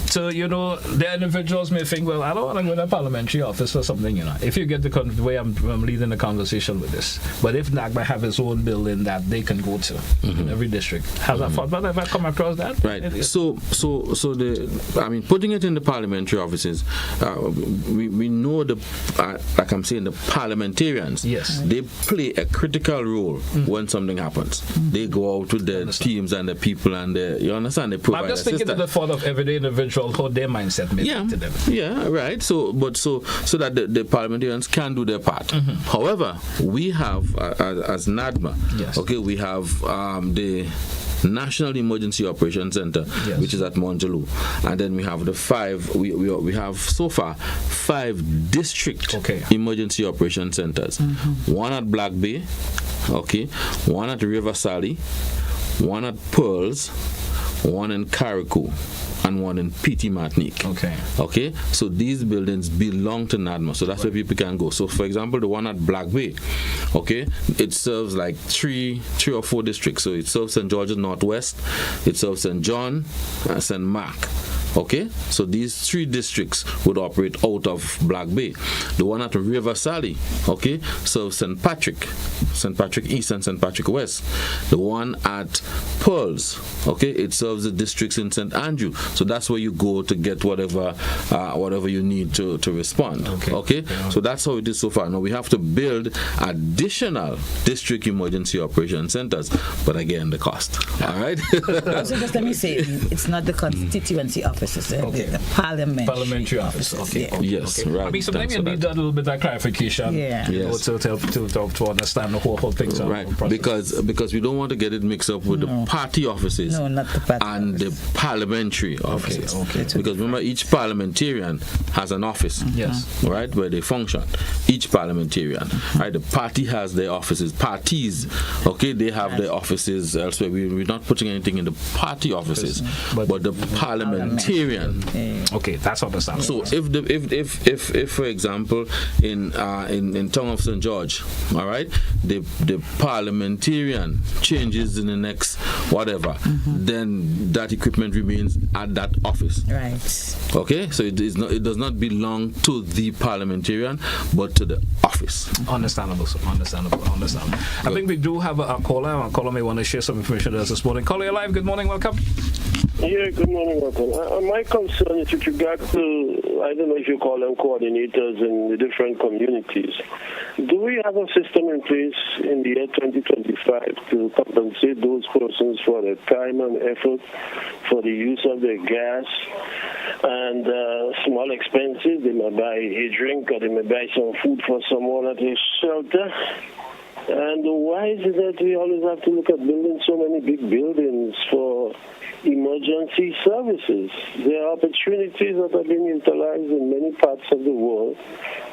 S1: So the individuals may think, well, I don't want to go to a parliamentary office or something. If you get the way I'm leading the conversation with this, but if NaDMA have its own building that they can go to in every district, has a thought ever come across that?
S2: Right. So putting it in the parliamentary offices, we know like I'm saying, the parliamentarians.
S1: Yes.
S2: They play a critical role when something happens. They go out with their teams and the people and you understand, they provide.
S1: I'm just thinking of the thought of everyday individual, how their mindset may be to them.
S2: Yeah, right. So that the parliamentarians can do their part. However, we have as NaDMA,
S1: yes.
S2: Okay, we have the National Emergency Operations Center,
S1: yes.
S2: which is at Monjaloo, and then we have the 5. We have so far 5 district emergency operation centers. One at Black Bay, one at River Sally, one at Pearls, one in Carriacou, and one in PT Martinique. Okay. So these buildings belong to NaDMA, so that's where people can go. So for example, the one at Black Bay, it serves like 3 or 4 districts. So it serves St. George's Northwest, it serves St. John, St. Mark. So these 3 districts would operate out of Black Bay. The one at River Sally, serves St. Patrick East and St. Patrick West. The one at Pearls, it serves the districts in St. Andrew. So that's where you go to get whatever you need to respond. So that's how it is so far. Now we have to build additional district emergency operation centers, but again, the cost. All right.
S3: So just let me say, it's not the constituency offices, the parliamentary offices.
S2: Yes, right.
S1: I mean, sometimes you need a little bit of clarification.
S2: Yes.
S1: To understand the whole thing.
S2: Right. Because we don't want to get it mixed up with the party offices
S3: not the party
S2: and the parliamentary offices. Because remember, each parliamentarian has an office.
S1: Yes.
S2: Right, where they function. Each parliamentarian. Right. The party has their offices. Parties. They have their offices elsewhere. We're not putting anything in the party offices, but the parliamentarian.
S1: That's understandable.
S2: So if for example in Town of St. George, all right, the parliamentarian changes in the next whatever, then that equipment remains at that office.
S3: Right.
S2: So it does not belong to the parliamentarian, but to the office.
S1: Understandable. I think we do have a caller. Our caller may want to share some information with us this morning. Caller, you're live. Good morning. Welcome.
S13: Yeah, good morning, welcome. My concern is with regard to, I don't know if you call them coordinators in the different communities. Do we have a system in place in the year 2025 to compensate those persons for their time and effort, for the use of their gas and small expenses? They may buy a drink or they may buy some food for someone at a shelter. And why is it that we always have to look at building so many big buildings for emergency services? There are opportunities that have been utilized in many parts of the world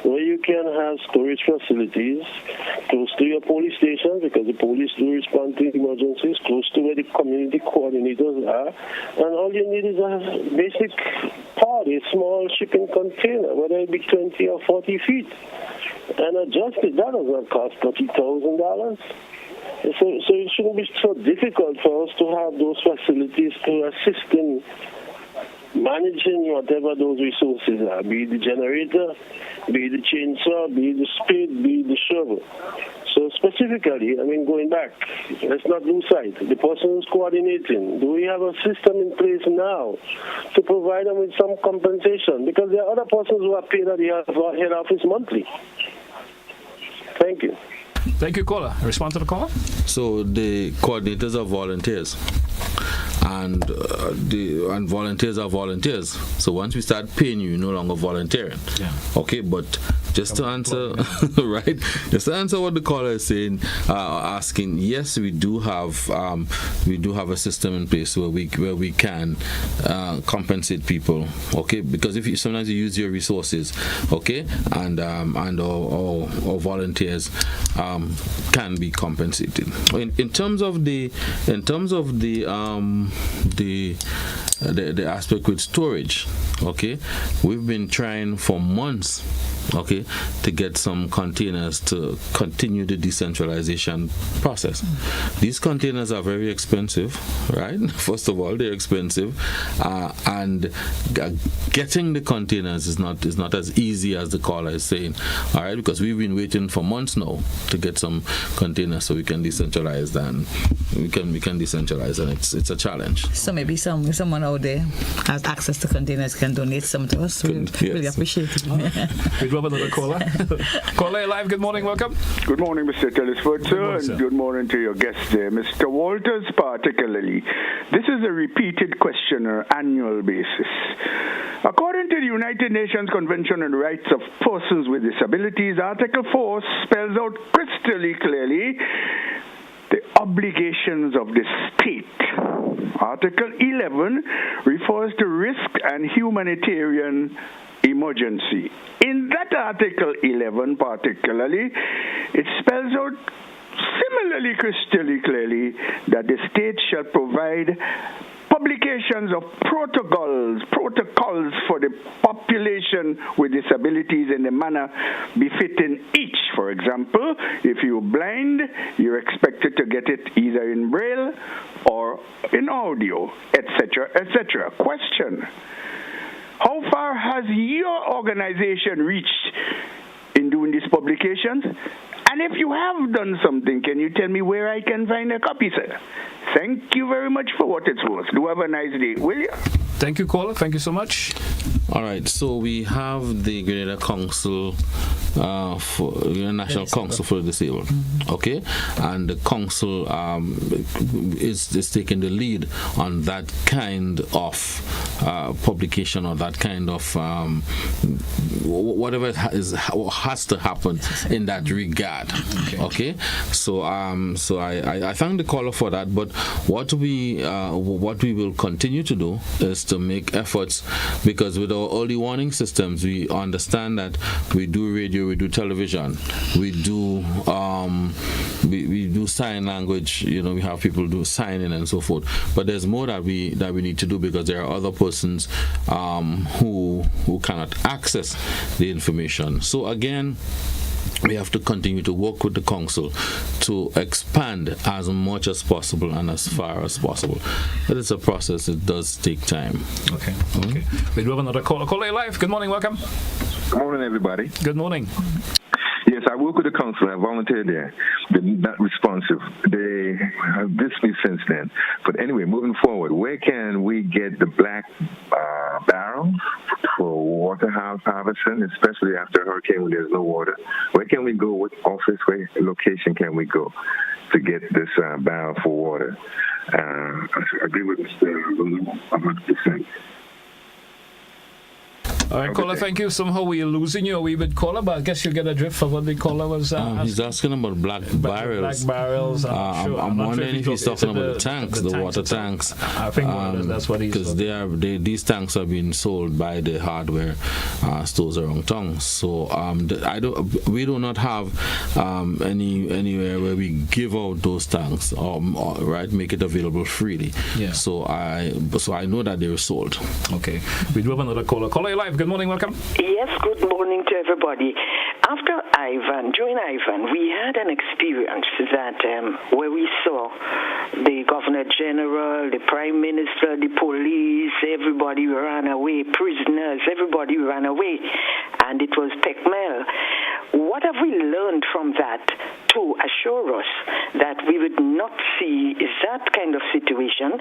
S13: where you can have storage facilities close to your police stations, because the police do respond to emergencies, close to where the community coordinators are, and all you need is a basic pod, a small shipping container, whether it be 20 or 40 feet, and adjust it. That does not cost $30,000. So it shouldn't be so difficult for us to have those facilities to assist in managing whatever those resources are, be it the generator, be it the chainsaw, be it the spade, be it the shovel. So specifically, I mean, going back, let's not lose sight. The person who's coordinating, do we have a system in place now to provide them with some compensation? Because there are other persons who are paid at the head office monthly. Thank you.
S1: Thank you, caller. Respond to the caller.
S2: So the coordinators are volunteers, and volunteers are volunteers. So once we start paying you, you're no longer volunteering.
S1: Yeah.
S2: Okay, but just to answer, right? Just to answer what the caller is saying, asking. Yes, we do have a system in place where we can compensate people. Okay, because if you sometimes you use your resources, okay, and or volunteers can be compensated. In terms of the aspect with storage, okay, we've been trying for months, okay, to get some containers to continue the decentralization process. These containers are very expensive, right? First of all, they're expensive, and getting the containers is not as easy as the caller is saying. All right, because we've been waiting for months now to get some containers so we can decentralize, and we can decentralize, and it's a challenge.
S3: So maybe someone out there has access to containers can donate some to us. We really appreciate it.
S1: We have another caller. Caller live. Good morning. Welcome.
S14: Good morning, Mr. Telesford, sir, and good morning to your guest there, Mr. Walters, particularly. This is a repeated question on an annual basis. According to the United Nations Convention on the Rights of Persons with Disabilities, Article 4 spells out crystal clearly the obligations of the state. Article 11 refers to risk and humanitarian emergency. In that Article 11 particularly, it spells out similarly crystal clearly that the state shall provide publications of protocols for the population with disabilities in a manner befitting each. For example, if you're blind, you're expected to get it either in Braille or in audio, etc., etc. Question: how far has your organization reached in doing these publications? And if you have done something, can you tell me where I can find a copy, sir? Thank you very much for what it's worth. Do have a nice day, will you?
S1: Thank you, caller. Thank you so much.
S2: All right, so we have the Grenada Council for the National Council for the Disabled, okay, and the council is taking the lead on that kind of publication, or that kind of whatever has to happen in that regard. Okay, so I thank the caller for that. But what we will continue to do is to make efforts, because with our early warning systems, we understand that we do radio, we do television, we do sign language. You know, we have people do signing and so forth. But there's more that we need to do, because there are other persons who cannot access the information. So again, we have to continue to work with the council to expand as much as possible and as far as possible. But it's a process. It does take time.
S1: Okay. We do have another caller. Caller live. Good morning. Welcome.
S15: Good morning, everybody.
S1: Good morning.
S15: Yes, I work with the council. I volunteered there. They're not responsive. They have dismissed me since then. But anyway, moving forward, where can we get the black barrels for water harvesting, especially after a hurricane when there's no water? Where can we go? What office, where location can we go to get this barrel for water? I agree with Mr. 100%.
S1: All right, caller, thank you. Somehow we're losing you a wee bit, caller, but I guess you get a drift of what the caller was
S2: he's asking about black barrels.
S1: Black barrels.
S2: I'm wondering if he's talking about the tanks, the water tanks.
S1: I think that's what he's
S2: because these tanks are being sold by the hardware stores around town. So we do not have anywhere where we give out those tanks or right, make it available freely.
S1: Yeah.
S2: So I know that they're sold.
S1: Okay. We do have another caller. Caller live. Good morning, welcome.
S16: Yes, good morning to everybody. During Ivan, we had an experience that where we saw the Governor General, the Prime Minister, the police, everybody ran away, prisoners, everybody ran away, and it was Pekmel. what have we learned from that to assure us that we would not see that kind of situation?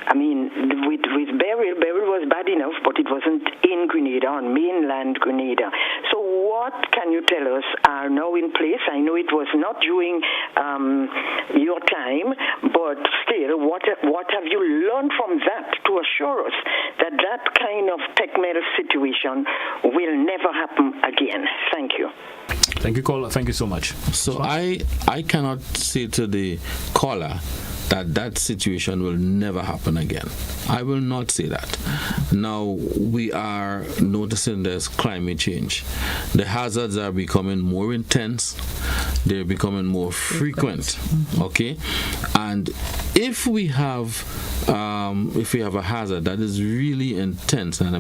S16: I mean, with Beryl was bad enough, but it wasn't in Grenada, on mainland Grenada. So what can you tell us are now in place? I know it was not during your time, but still, what have you learned from that to assure us that that kind of Tecmel situation will never happen again? Thank you.
S1: Thank you, caller. Thank you so much.
S2: So I cannot say to the caller that situation will never happen again. I will not say that. Now, we are noticing there's climate change. The hazards are becoming more intense. They're becoming more frequent. Okay? And if we have a hazard that is really intense and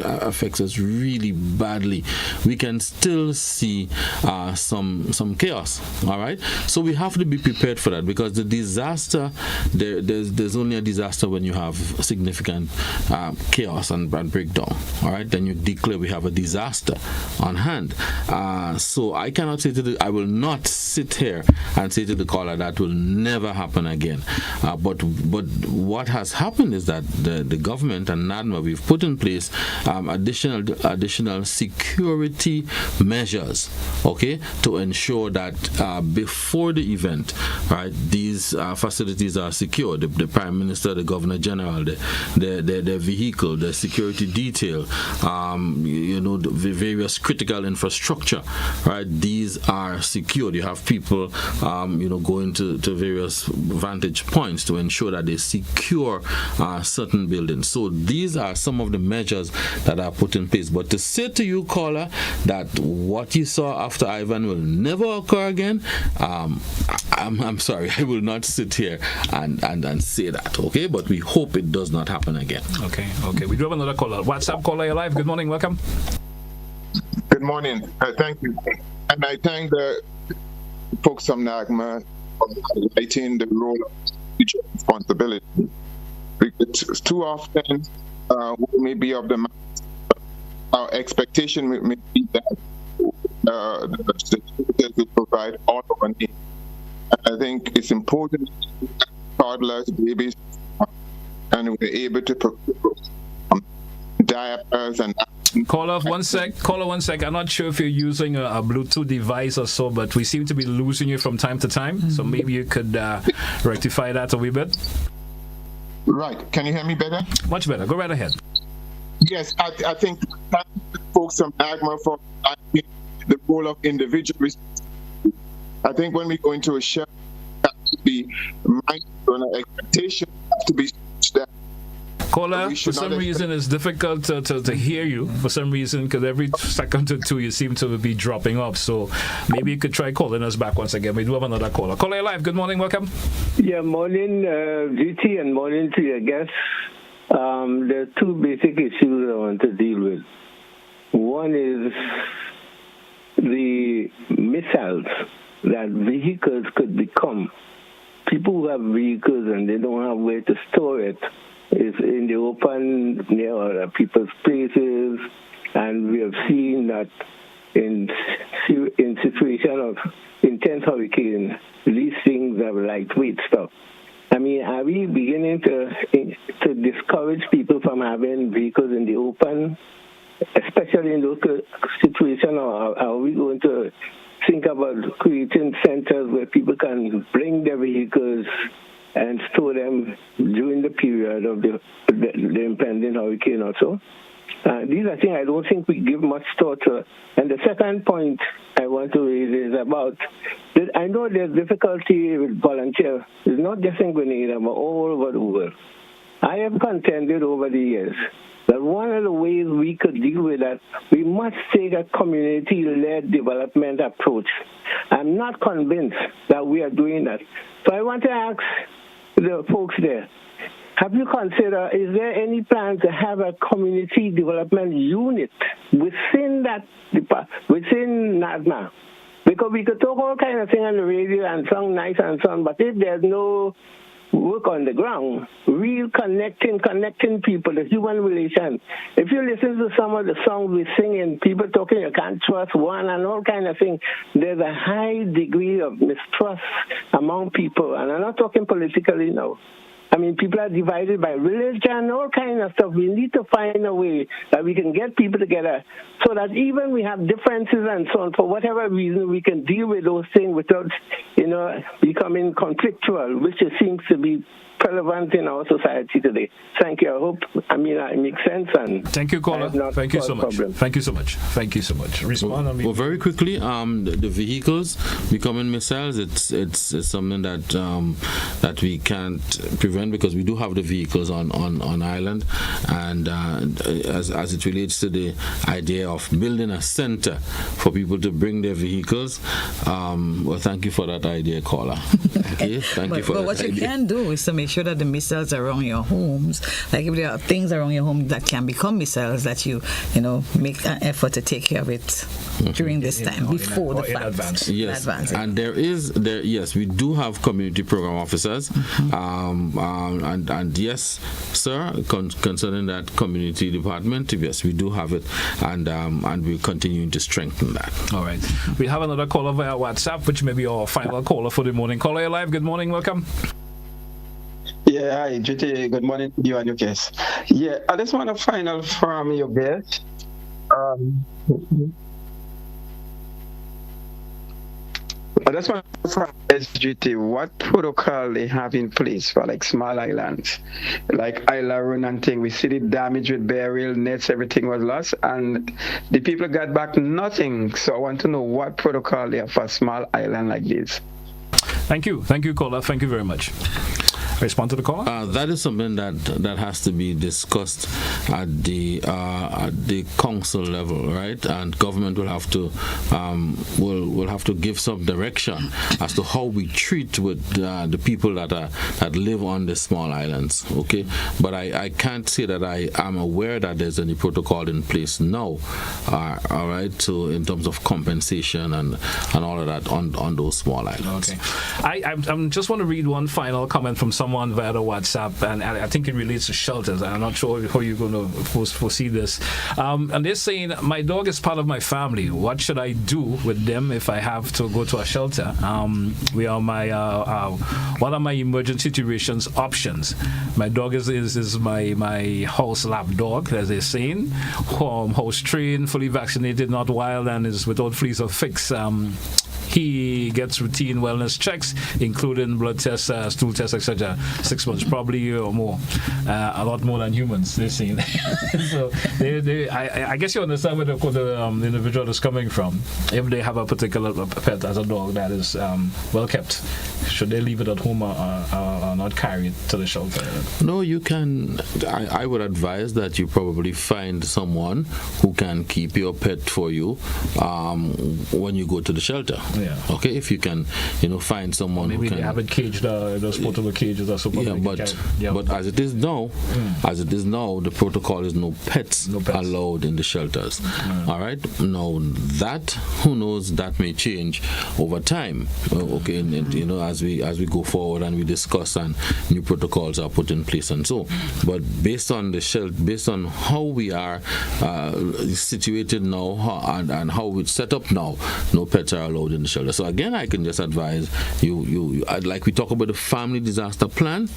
S2: affects us really badly, we can still see some chaos. All right, so we have to be prepared for that, because the disaster there's only a disaster when you have significant chaos and breakdown. All right, then you declare we have a disaster on hand. So I cannot say I will not sit here and say to the caller that will never happen again. But what has happened is that the government and NaDMA, we've put in place additional security measures, okay, to ensure that before the event, right, these facilities are secure. The Prime Minister, the Governor General, the vehicle, the security detail, the various critical infrastructure, right, these are secured. You have people, going to various vantage points to ensure that they secure certain buildings. So these are some of the measures that are put in place. But to say to you, caller, that what you saw after Ivan will never occur again, I'm sorry, I will not sit here and say that, okay? But we hope it does not happen again.
S1: Okay. We do have another caller. WhatsApp caller, you're live. Good morning, welcome.
S17: Good morning. Thank you. And I thank the folks from NaDMA for highlighting the role of teacher responsibility. Because too often, we may be of the mind, our expectation may be that the teachers will provide all of our needs. I think it's important that toddlers, babies, and we're able to procure diapers and.
S1: Caller, one sec. I'm not sure if you're using a Bluetooth device or so, but we seem to be losing you from time to time. Mm-hmm. So maybe you could rectify that a wee bit.
S17: Right. Can you hear me better?
S1: Much better. Go right ahead.
S17: Yes, I think folks from NaDMA for the role of individuals. I think when we go into a show, we have to be mindful and our expectations have to be that.
S1: Caller, for some reason it's difficult to hear you for some reason, because every second or two you seem to be dropping off. So maybe you could try calling us back once again. We do have another caller. Caller live. Good morning. Welcome.
S18: Yeah, morning, GT, and morning to your guests. There are two basic issues I want to deal with. One is the missiles that vehicles could become. People who have vehicles and they don't have where to store it is in the open near other people's places, and we have seen that in situation of intense hurricane, these things are lightweight stuff. I mean, are we beginning to discourage people from having vehicles in the open, especially in those situations, or are we going to think about creating centers where people can bring their vehicles and store them during the period of the impending hurricane also? These are things I don't think we give much thought to. And the second point I want to raise is about, I know there's difficulty with volunteers. It's not just in Grenada, but all over the world. I have contended over the years that one of the ways we could deal with that, we must take a community-led development approach. I'm not convinced that we are doing that. So I want to ask the folks there, have you considered, is there any plan to have a community development unit within within NaDMA? Because we could talk all kinds of things on the radio and sound nice and so on, but if there's no work on the ground, real connecting people, the human relation. If you listen to some of the songs we sing and people talking, you can't trust one and all kind of things, there's a high degree of mistrust among people. And I'm not talking politically now. I mean, people are divided by religion, all kind of stuff. We need to find a way that we can get people together so that even we have differences and so on, for whatever reason, we can deal with those things without, becoming conflictual, which it seems to be prevalent in our society today. Thank you. I hope, it makes sense. And
S1: thank you, caller. Thank you so much. Thank you so much. Thank you so much. Respond on me.
S2: Well, very quickly, the vehicles becoming missiles, it's something that we can't prevent because we do have the vehicles on island, and as it relates to the idea of building a center for people to bring their vehicles, well, thank you for that idea, caller. Okay, thank you for that.
S3: But what
S2: idea.
S3: you can do is to make sure that the missiles around your homes, like if there are things around your home that can become missiles, that you make an effort to take care of it during this time, before the fact.
S1: Advance.
S2: Yes, and yes, we do have community program officers, and yes, sir, concerning that community department, yes, we do have it, and we're continuing to strengthen that.
S1: All right, we have another caller via WhatsApp, which may be our final caller for the morning. Caller, you're live. Good morning, welcome.
S19: Yeah, hi, GT. Good morning to you and your guests. Yeah, I just want to find out from your guest. I just want to know from SGT what protocol they have in place for like small islands, like Isla Run and thing. We see the damage with burial nets, everything was lost, and the people got back nothing. So I want to know what protocol they have for a small island like this.
S1: Thank you, caller. Thank you very much. Respond to the caller.
S2: That is something that has to be discussed at the council level, right? And government will have to will have to give some direction as to how we treat with the people that live on the small islands. Okay, but I can't say that I am aware that there's any protocol in place now. All right, so in terms of compensation and all of that on those small islands.
S1: Okay, I just want to read one final comment from someone via the WhatsApp, and I think it relates to shelters. I'm not sure how you're going to foresee this. And they're saying, my dog is part of my family. What should I do with them if I have to go to a shelter? What are my emergency situations options? My dog is my house lab dog, as they're saying. House trained, fully vaccinated, not wild, and is without fleas or fix. He gets routine wellness checks, including blood tests, stool tests, etc. 6 months, probably or more. A lot more than humans, they're saying. So I guess you understand where the individual is coming from. If they have a particular pet as a dog that is well kept, should they leave it at home or not carry it to the shelter?
S2: No, you can. I would advise that you probably find someone who can keep your pet for you when you go to the shelter.
S1: Yeah.
S2: Okay, if you can, find someone
S1: maybe
S2: who can.
S1: They have it caged, those portable cages or something.
S2: Yeah, but as it is now, the protocol is no pets allowed in the shelters. All right. Now that, who knows, that may change over time. Okay, and as we go forward and we discuss and new protocols are put in place and so. But based on based on how we are situated now and how it's set up now, no pets are allowed in the shelter. So again, I can just advise you like we talk about the family disaster plan.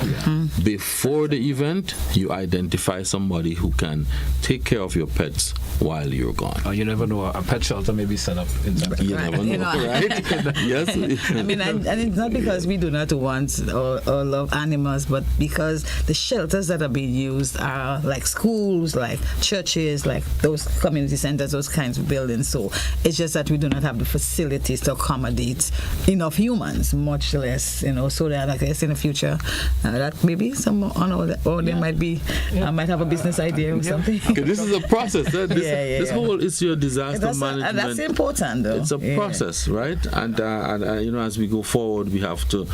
S2: Before the event, you identify somebody who can take care of your pets while you're gone.
S1: You never know, a pet shelter may be set up in Santa.
S2: You never know, right? Yes.
S3: I mean, and it's not because we do not want or love animals, but because the shelters that are being used are like schools, like churches, like those community centers, those kinds of buildings. So it's just that we do not have the facilities to accommodate enough humans, much less, so that I guess in the future that maybe some they might be might have a business idea or something.
S2: Okay, this is a process. This whole issue of disaster management.
S3: And that's important, though.
S2: It's a process, right? And as we go forward, we have to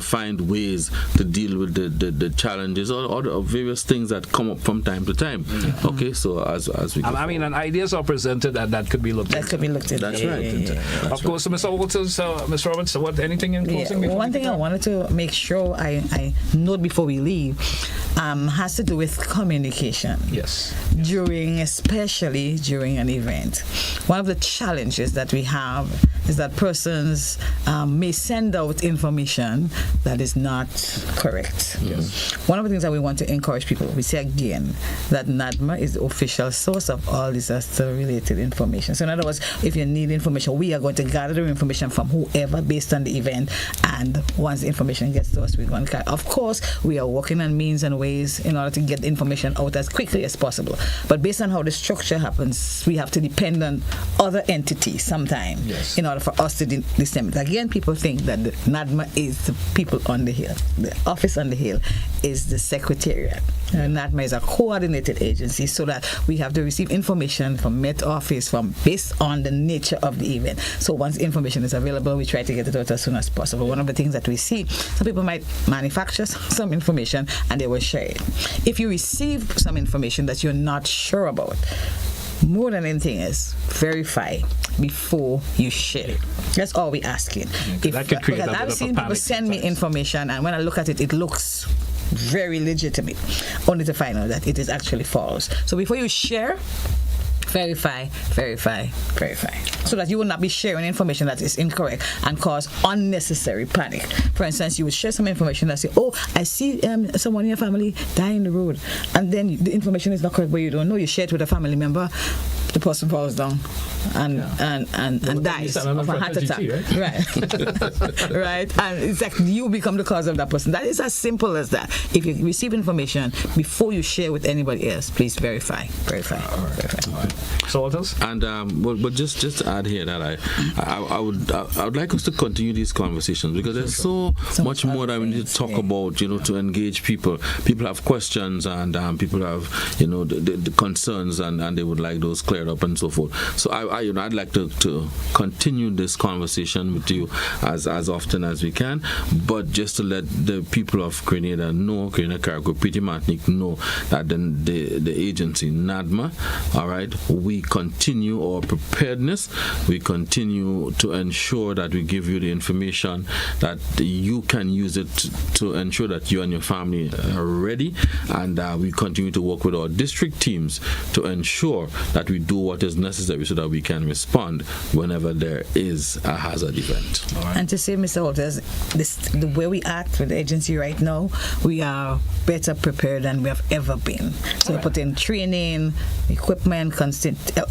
S2: find ways to deal with the challenges or the various things that come up from time to time. Okay, so as we go
S1: and ideas are presented and that could be looked at.
S3: That could be looked at.
S2: That's right.
S1: Of course, Mr. Mr. Walters, Ms. Roberts, anything in closing?
S3: One thing I wanted to make sure I note before we leave has to do with communication.
S1: Yes.
S3: Especially during an event. One of the challenges that we have is that persons may send out information that is not correct.
S1: Yes.
S3: One of the things that we want to encourage people, we say again, that NaDMA is the official source of all disaster-related information. So in other words, if you need information, we are going to gather the information from whoever based on the event, and once the information gets to us, we're going to. Of course, we are working on means and ways in order to get the information out as quickly as possible. But based on how the structure happens, we have to depend on other entities sometimes in order for us to disseminate. Again, people think that the NaDMA is the people on the hill. The office on the hill is the secretariat. NaDMA is a coordinated agency, so that we have to receive information from Met Office based on the nature of the event. So once information is available, we try to get it out as soon as possible. One of the things that we see, some people might manufacture some information and they will share it. If you receive some information that you're not sure about, more than anything is verify before you share it. That's all we're asking. Because I've seen people send me information, and when I look at it, it looks very legitimate, only to find out that it is actually false. So before you share, verify, so that you will not be sharing information that is incorrect and cause unnecessary panic. For instance, you would share some information that say, "Oh, I see someone in your family die in the road," and then the information is not correct, but you don't know. You share it with a family member, the person falls down and dies of a heart attack. Right? Right? And it's like you become the cause of that person. That is as simple as that. If you receive information before you share with anybody else, please verify.
S1: All right. So what else?
S2: And but just to add here that I would like us to continue these conversations, because there's so much more that we need to talk about, to engage people. People have questions, and people have the concerns, and they would like those cleared up and so forth. So I'd like to continue this conversation with you as often as we can, but just to let the people of Grenada know, Carriacou, Petite Martinique know that the agency NaDMA, all right, we continue our preparedness. We continue to ensure that we give you the information that you can use it to ensure that you and your family are ready, and we continue to work with our district teams to ensure that we do what is necessary so that we can respond whenever there is a hazard event.
S3: Right. And to say, Mr. Walters, the way we act with the agency right now, we are better prepared than we have ever been. So we put in training, equipment,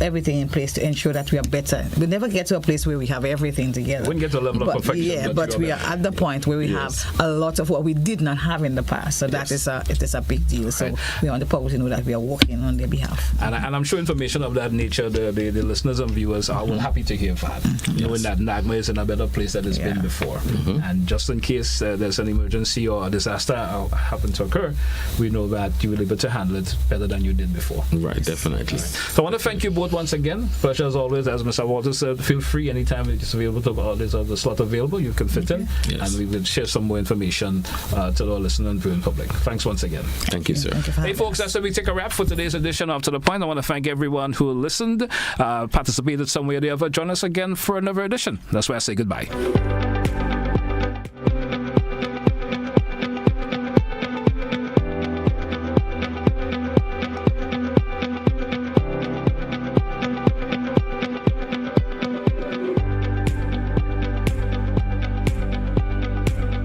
S3: everything in place to ensure that we are better. We never get to a place where we have everything together.
S1: We wouldn't get to a level of perfection.
S3: Yeah, but we are at the point where we have a lot of what we did not have in the past. So that is a big deal. So we want the public to know that we are working on their behalf.
S1: And I'm sure information of that nature, the listeners and viewers are happy to hear that. Knowing that NaDMA is in a better place than it's been before. And just in case there's an emergency or a disaster happen to occur, we know that you will be able to handle it better than you did before.
S2: Right, definitely.
S1: So I want to thank you both once again. Pleasure as always. As Mr. Walters said, feel free anytime it's available to all these other slot available, you can fit in, and we will share some more information to our listener and viewing public. Thanks once again.
S2: Thank you, sir.
S1: Hey folks, that's where we take a wrap for today's edition of To The Point. I want to thank everyone who listened, participated some way or the other. Join us again for another edition. That's where I say goodbye.